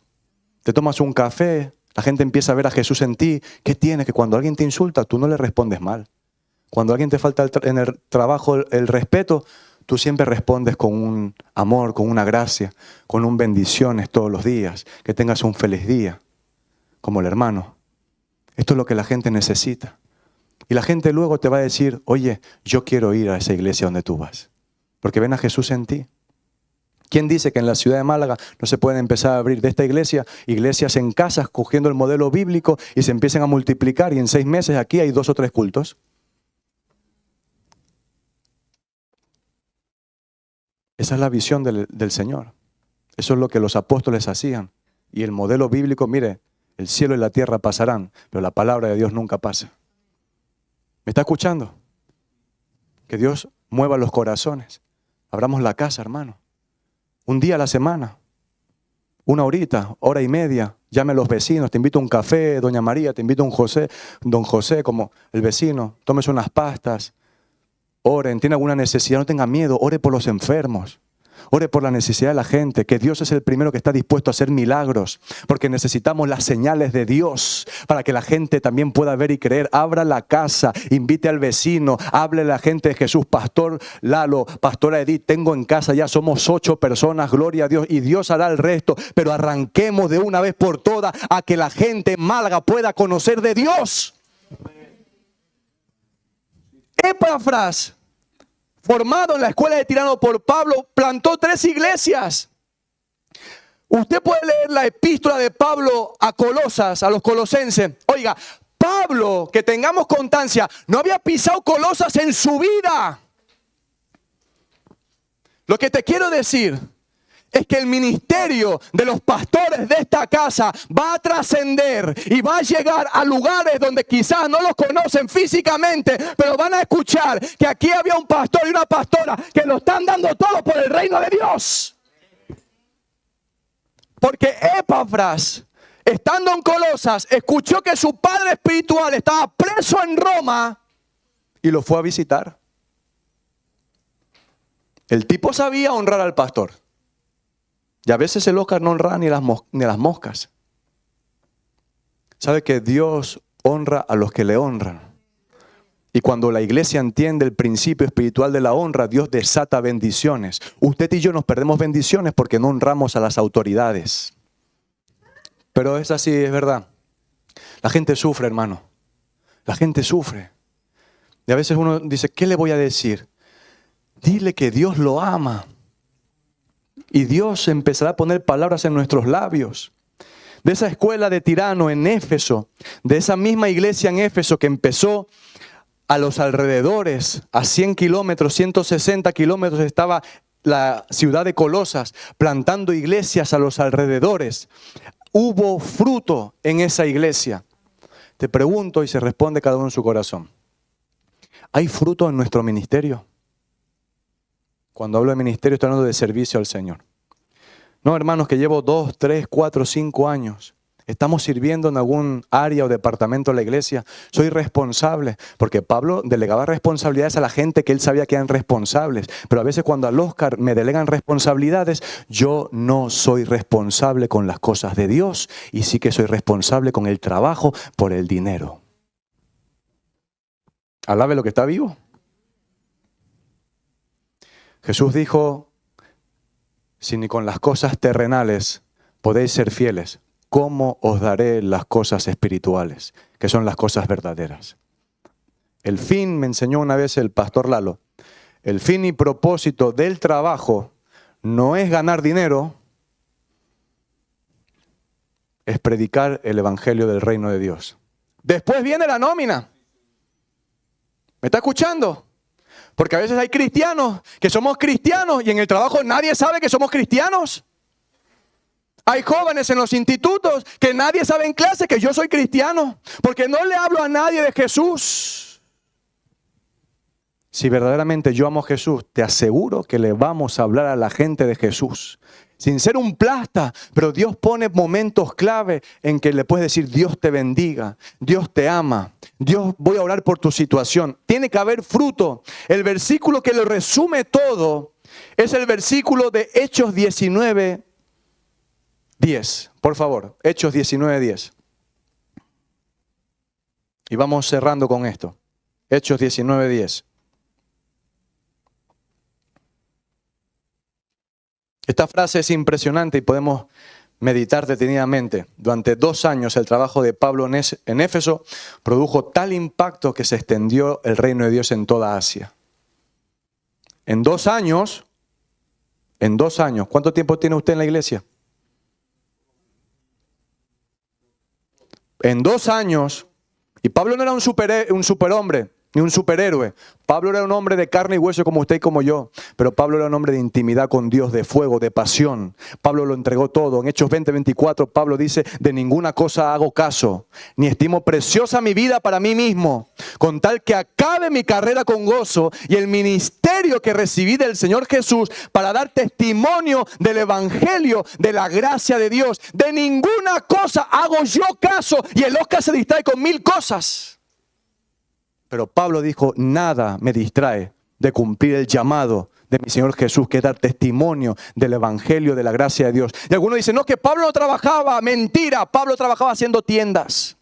Te tomas un café, la gente empieza a ver a Jesús en ti. ¿Qué tienes? Que cuando alguien te insulta, tú no le respondes mal. Cuando alguien te falta en el trabajo el respeto, tú siempre respondes con un amor, con una gracia, con un bendiciones todos los días. Que tengas un feliz día, como el hermano. Esto es lo que la gente necesita. Y la gente luego te va a decir, oye, yo quiero ir a esa iglesia donde tú vas. Porque ven a Jesús en ti. ¿Quién dice que en la ciudad de Málaga no se pueden empezar a abrir de esta iglesia, iglesias en casas, cogiendo el modelo bíblico y se empiecen a multiplicar y en 6 meses aquí hay 2 o 3 cultos? Esa es la visión del Señor. Eso es lo que los apóstoles hacían. Y el modelo bíblico, mire, el cielo y la tierra pasarán, pero la palabra de Dios nunca pasa. ¿Me está escuchando? Que Dios mueva los corazones. Abramos la casa, hermano. Un día a la semana. 1 horita, 1:30. Llame a los vecinos. Te invito a un café, doña María. Te invito a don José, como el vecino. Tómese unas pastas. Oren. ¿Tiene alguna necesidad? No tenga miedo. Ore por los enfermos. Ore por la necesidad de la gente, que Dios es el primero que está dispuesto a hacer milagros, porque necesitamos las señales de Dios para que la gente también pueda ver y creer. Abra la casa, invite al vecino, hable a la gente de Jesús. Pastor Lalo, pastora Edith, tengo en casa ya, somos 8 personas, gloria a Dios, y Dios hará el resto, pero arranquemos de una vez por todas a que la gente en Málaga pueda conocer de Dios. Epafras, formado en la escuela de Tirano por Pablo, plantó 3 iglesias. Usted puede leer la epístola de Pablo a Colosas, a los colosenses. Oiga, Pablo, que tengamos constancia, no había pisado Colosas en su vida. Lo que te quiero decir es que el ministerio de los pastores de esta casa va a trascender y va a llegar a lugares donde quizás no los conocen físicamente, pero van a escuchar que aquí había un pastor y una pastora que lo están dando todo por el reino de Dios. Porque Epafras, estando en Colosas, escuchó que su padre espiritual estaba preso en Roma y lo fue a visitar. El tipo sabía honrar al pastor. Y a veces el Oscar no honra ni las moscas. Sabe que Dios honra a los que le honran. Y cuando la iglesia entiende el principio espiritual de la honra, Dios desata bendiciones. Usted y yo nos perdemos bendiciones porque no honramos a las autoridades. Pero es así, es verdad. La gente sufre, hermano. La gente sufre. Y a veces uno dice, ¿qué le voy a decir? Dile que Dios lo ama. Y Dios empezará a poner palabras en nuestros labios. De esa escuela de Tirano en Éfeso, de esa misma iglesia en Éfeso que empezó a los alrededores, a 100 kilómetros, 160 kilómetros estaba la ciudad de Colosas, plantando iglesias a los alrededores. Hubo fruto en esa iglesia. Te pregunto y se responde cada uno en su corazón. ¿Hay fruto en nuestro ministerio? Cuando hablo de ministerio estoy hablando de servicio al Señor. No, hermanos, que llevo 2, 3, 4, 5 años. Estamos sirviendo en algún área o departamento de la iglesia. Soy responsable, porque Pablo delegaba responsabilidades a la gente que él sabía que eran responsables. Pero a veces cuando al Oscar me delegan responsabilidades, yo no soy responsable con las cosas de Dios y sí que soy responsable con el trabajo por el dinero. Alabe lo que está vivo. Jesús dijo, si ni con las cosas terrenales podéis ser fieles, ¿cómo os daré las cosas espirituales, que son las cosas verdaderas? El fin, me enseñó una vez el pastor Lalo, el fin y propósito del trabajo no es ganar dinero, es predicar el evangelio del reino de Dios. Después viene la nómina. ¿Me está escuchando? Porque a veces hay cristianos que somos cristianos y en el trabajo nadie sabe que somos cristianos. Hay jóvenes en los institutos que nadie sabe en clase que yo soy cristiano. Porque no le hablo a nadie de Jesús. Si verdaderamente yo amo a Jesús, te aseguro que le vamos a hablar a la gente de Jesús. Sin ser un plasta, pero Dios pone momentos clave en que le puedes decir, Dios te bendiga, Dios te ama, Dios, voy a orar por tu situación. Tiene que haber fruto. El versículo que lo resume todo es el versículo de Hechos 19:10. Por favor, Hechos 19:10. Y vamos cerrando con esto. Hechos 19:10. Esta frase es impresionante y podemos meditar detenidamente. Durante 2 años el trabajo de Pablo en Éfeso produjo tal impacto que se extendió el reino de Dios en toda Asia. En 2 años, ¿cuánto tiempo tiene usted en la iglesia? En 2 años, y Pablo no era un superhombre, ni un superhéroe. Pablo era un hombre de carne y hueso como usted y como yo. Pero Pablo era un hombre de intimidad con Dios, de fuego, de pasión. Pablo lo entregó todo. En Hechos 20:24 Pablo dice, de ninguna cosa hago caso, ni estimo preciosa mi vida para mí mismo, con tal que acabe mi carrera con gozo y el ministerio que recibí del Señor Jesús para dar testimonio del evangelio, de la gracia de Dios. De ninguna cosa hago yo caso. Y el Oscar se distrae con 1000 cosas. Pero Pablo dijo, nada me distrae de cumplir el llamado de mi Señor Jesús, que es dar testimonio del evangelio, de la gracia de Dios. Y algunos dicen, no, que Pablo no trabajaba. Mentira, Pablo trabajaba haciendo tiendas.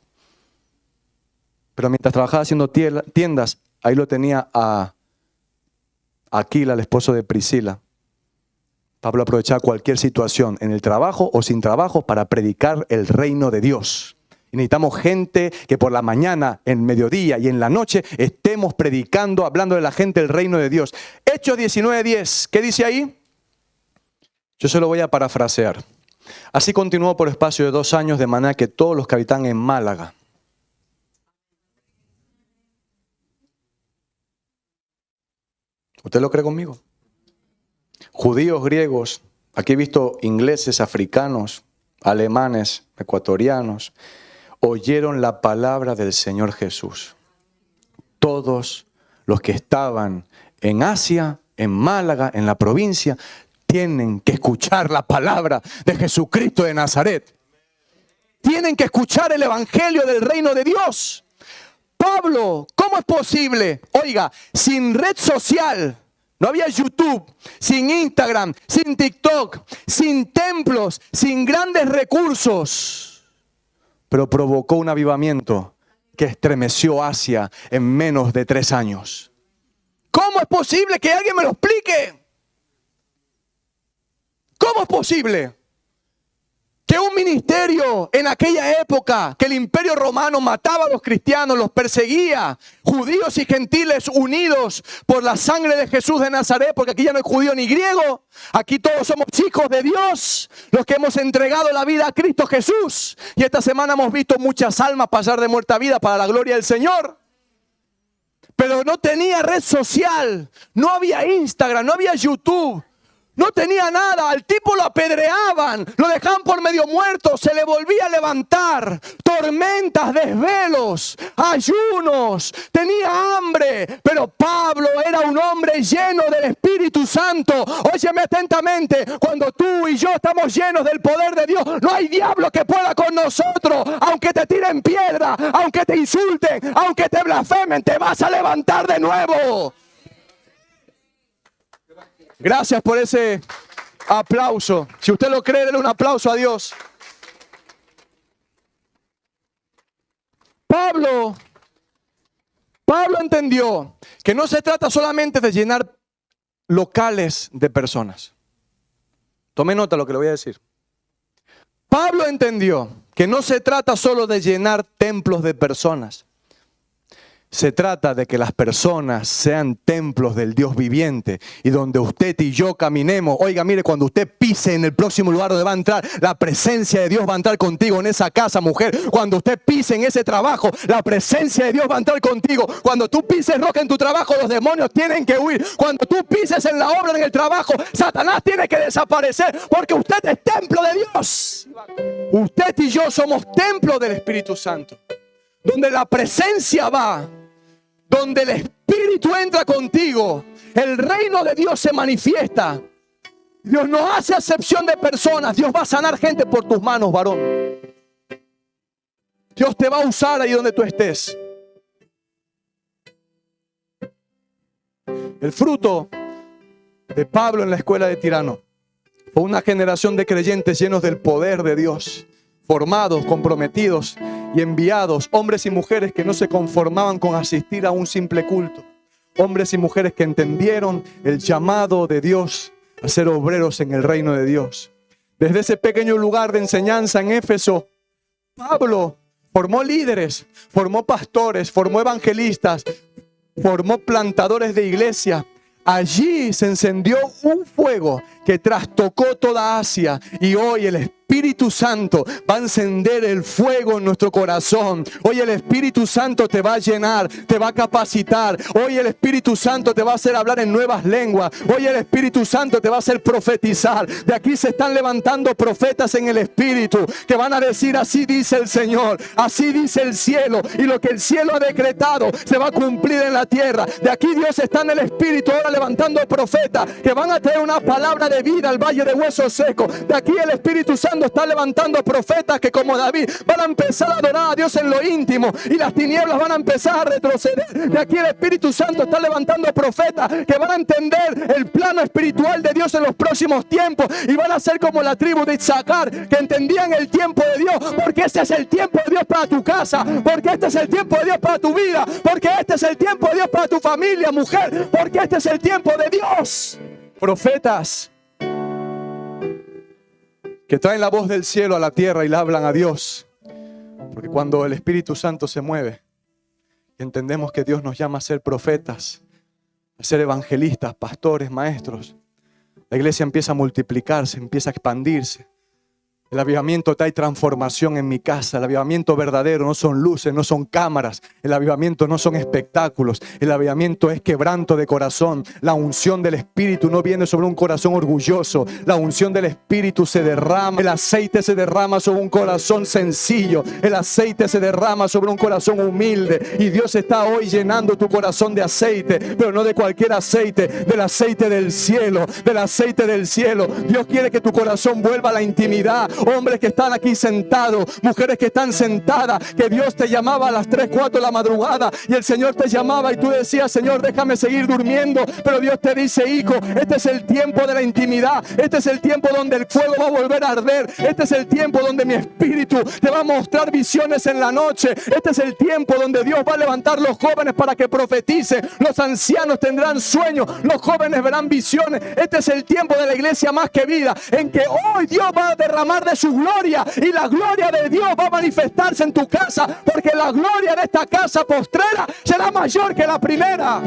Pero mientras trabajaba haciendo tiendas, ahí lo tenía a Aquila, el esposo de Priscila. Pablo aprovechaba cualquier situación, en el trabajo o sin trabajo, para predicar el reino de Dios. Y necesitamos gente que por la mañana, en mediodía y en la noche estemos predicando, hablando de la gente del reino de Dios. Hechos 19:10, ¿qué dice ahí? Yo se lo voy a parafrasear. Así continuó por espacio de 2 años, de manera que todos los que habitan en Málaga. ¿Usted lo cree conmigo? Judíos, griegos, aquí he visto ingleses, africanos, alemanes, ecuatorianos, oyeron la palabra del Señor Jesús. Todos los que estaban en Asia, en Málaga, en la provincia, tienen que escuchar la palabra de Jesucristo de Nazaret. Tienen que escuchar el evangelio del reino de Dios. Pablo, ¿cómo es posible? Oiga, sin red social, no había YouTube, sin Instagram, sin TikTok, sin templos, sin grandes recursos, pero provocó un avivamiento que estremeció Asia en menos de 3 años. ¿Cómo es posible? Que alguien me lo explique. ¿Cómo es posible que un ministerio en aquella época, que el imperio romano mataba a los cristianos, los perseguía, judíos y gentiles unidos por la sangre de Jesús de Nazaret, porque aquí ya no hay judío ni griego, aquí todos somos hijos de Dios, los que hemos entregado la vida a Cristo Jesús, y esta semana hemos visto muchas almas pasar de muerte a vida para la gloria del Señor? Pero no tenía red social, no había Instagram, no había YouTube. No tenía nada, al tipo lo apedreaban, lo dejaban por medio muerto, se le volvía a levantar. Tormentas, desvelos, ayunos, tenía hambre. Pero Pablo era un hombre lleno del Espíritu Santo. Óyeme atentamente, cuando tú y yo estamos llenos del poder de Dios, no hay diablo que pueda con nosotros. Aunque te tiren piedra, aunque te insulten, aunque te blasfemen, te vas a levantar de nuevo. Gracias por ese aplauso. Si usted lo cree, denle un aplauso a Dios. Pablo entendió que no se trata solamente de llenar locales de personas. Tome nota de lo que le voy a decir. Pablo entendió que no se trata solo de llenar templos de personas. Se trata de que las personas sean templos del Dios viviente y donde usted y yo caminemos. Oiga, mire, cuando usted pise en el próximo lugar donde va a entrar, la presencia de Dios va a entrar contigo en esa casa, mujer. Cuando usted pise en ese trabajo, la presencia de Dios va a entrar contigo. Cuando tú pises roca en tu trabajo, los demonios tienen que huir. Cuando tú pises en la obra, en el trabajo, Satanás tiene que desaparecer, porque usted es templo de Dios. Usted y yo somos templo del Espíritu Santo. Donde la presencia va, donde el Espíritu entra contigo, el reino de Dios se manifiesta. Dios no hace acepción de personas. Dios va a sanar gente por tus manos, varón. Dios te va a usar ahí donde tú estés. El fruto de Pablo en la escuela de Tirano fue una generación de creyentes llenos del poder de Dios, formados, comprometidos y enviados, hombres y mujeres que no se conformaban con asistir a un simple culto, hombres y mujeres que entendieron el llamado de Dios a ser obreros en el reino de Dios. Desde ese pequeño lugar de enseñanza en Éfeso, Pablo formó líderes, formó pastores, formó evangelistas, formó plantadores de iglesia. Allí se encendió un fuego que trastocó toda Asia, y hoy el Espíritu Santo va a encender el fuego en nuestro corazón. Hoy el Espíritu Santo te va a llenar, te va a capacitar. Hoy el Espíritu Santo te va a hacer hablar en nuevas lenguas. Hoy el Espíritu Santo te va a hacer profetizar. De aquí se están levantando profetas en el Espíritu que van a decir: así dice el Señor, así dice el cielo, y lo que el cielo ha decretado se va a cumplir en la tierra. De aquí Dios está en el Espíritu ahora levantando profetas que van a traer una palabra de vida al valle de huesos secos. De aquí el Espíritu Santo está levantando profetas que, como David, van a empezar a adorar a Dios en lo íntimo, y las tinieblas van a empezar a retroceder. De aquí el Espíritu Santo está levantando profetas que van a entender el plano espiritual de Dios en los próximos tiempos, y van a ser como la tribu de Isaacar, que entendían el tiempo de Dios, porque este es el tiempo de Dios para tu casa, porque este es el tiempo de Dios para tu vida, porque este es el tiempo de Dios para tu familia, mujer, porque este es el tiempo de Dios. Profetas que traen la voz del cielo a la tierra y le hablan a Dios. Porque cuando el Espíritu Santo se mueve, entendemos que Dios nos llama a ser profetas, a ser evangelistas, pastores, maestros. La iglesia empieza a multiplicarse, empieza a expandirse. El avivamiento trae transformación en mi casa. El avivamiento verdadero no son luces, no son cámaras. El avivamiento no son espectáculos. El avivamiento es quebranto de corazón. La unción del Espíritu no viene sobre un corazón orgulloso. La unción del Espíritu se derrama. El aceite se derrama sobre un corazón sencillo. El aceite se derrama sobre un corazón humilde. Y Dios está hoy llenando tu corazón de aceite, pero no de cualquier aceite, del aceite del cielo, del aceite del cielo. Dios quiere que tu corazón vuelva a la intimidad. Hombres que están aquí sentados, mujeres que están sentadas, que Dios te llamaba a las 3, 4 de la madrugada y el Señor te llamaba y tú decías, Señor, déjame seguir durmiendo, pero Dios te dice, hijo, este es el tiempo de la intimidad, este es el tiempo donde el fuego va a volver a arder, este es el tiempo donde mi Espíritu te va a mostrar visiones en la noche, este es el tiempo donde Dios va a levantar los jóvenes para que profeticen, los ancianos tendrán sueños, los jóvenes verán visiones, este es el tiempo de la iglesia Más que Vida, en que hoy Dios va a derramar de su gloria y la gloria de Dios va a manifestarse en tu casa, porque la gloria de esta casa postrera será mayor que la primera.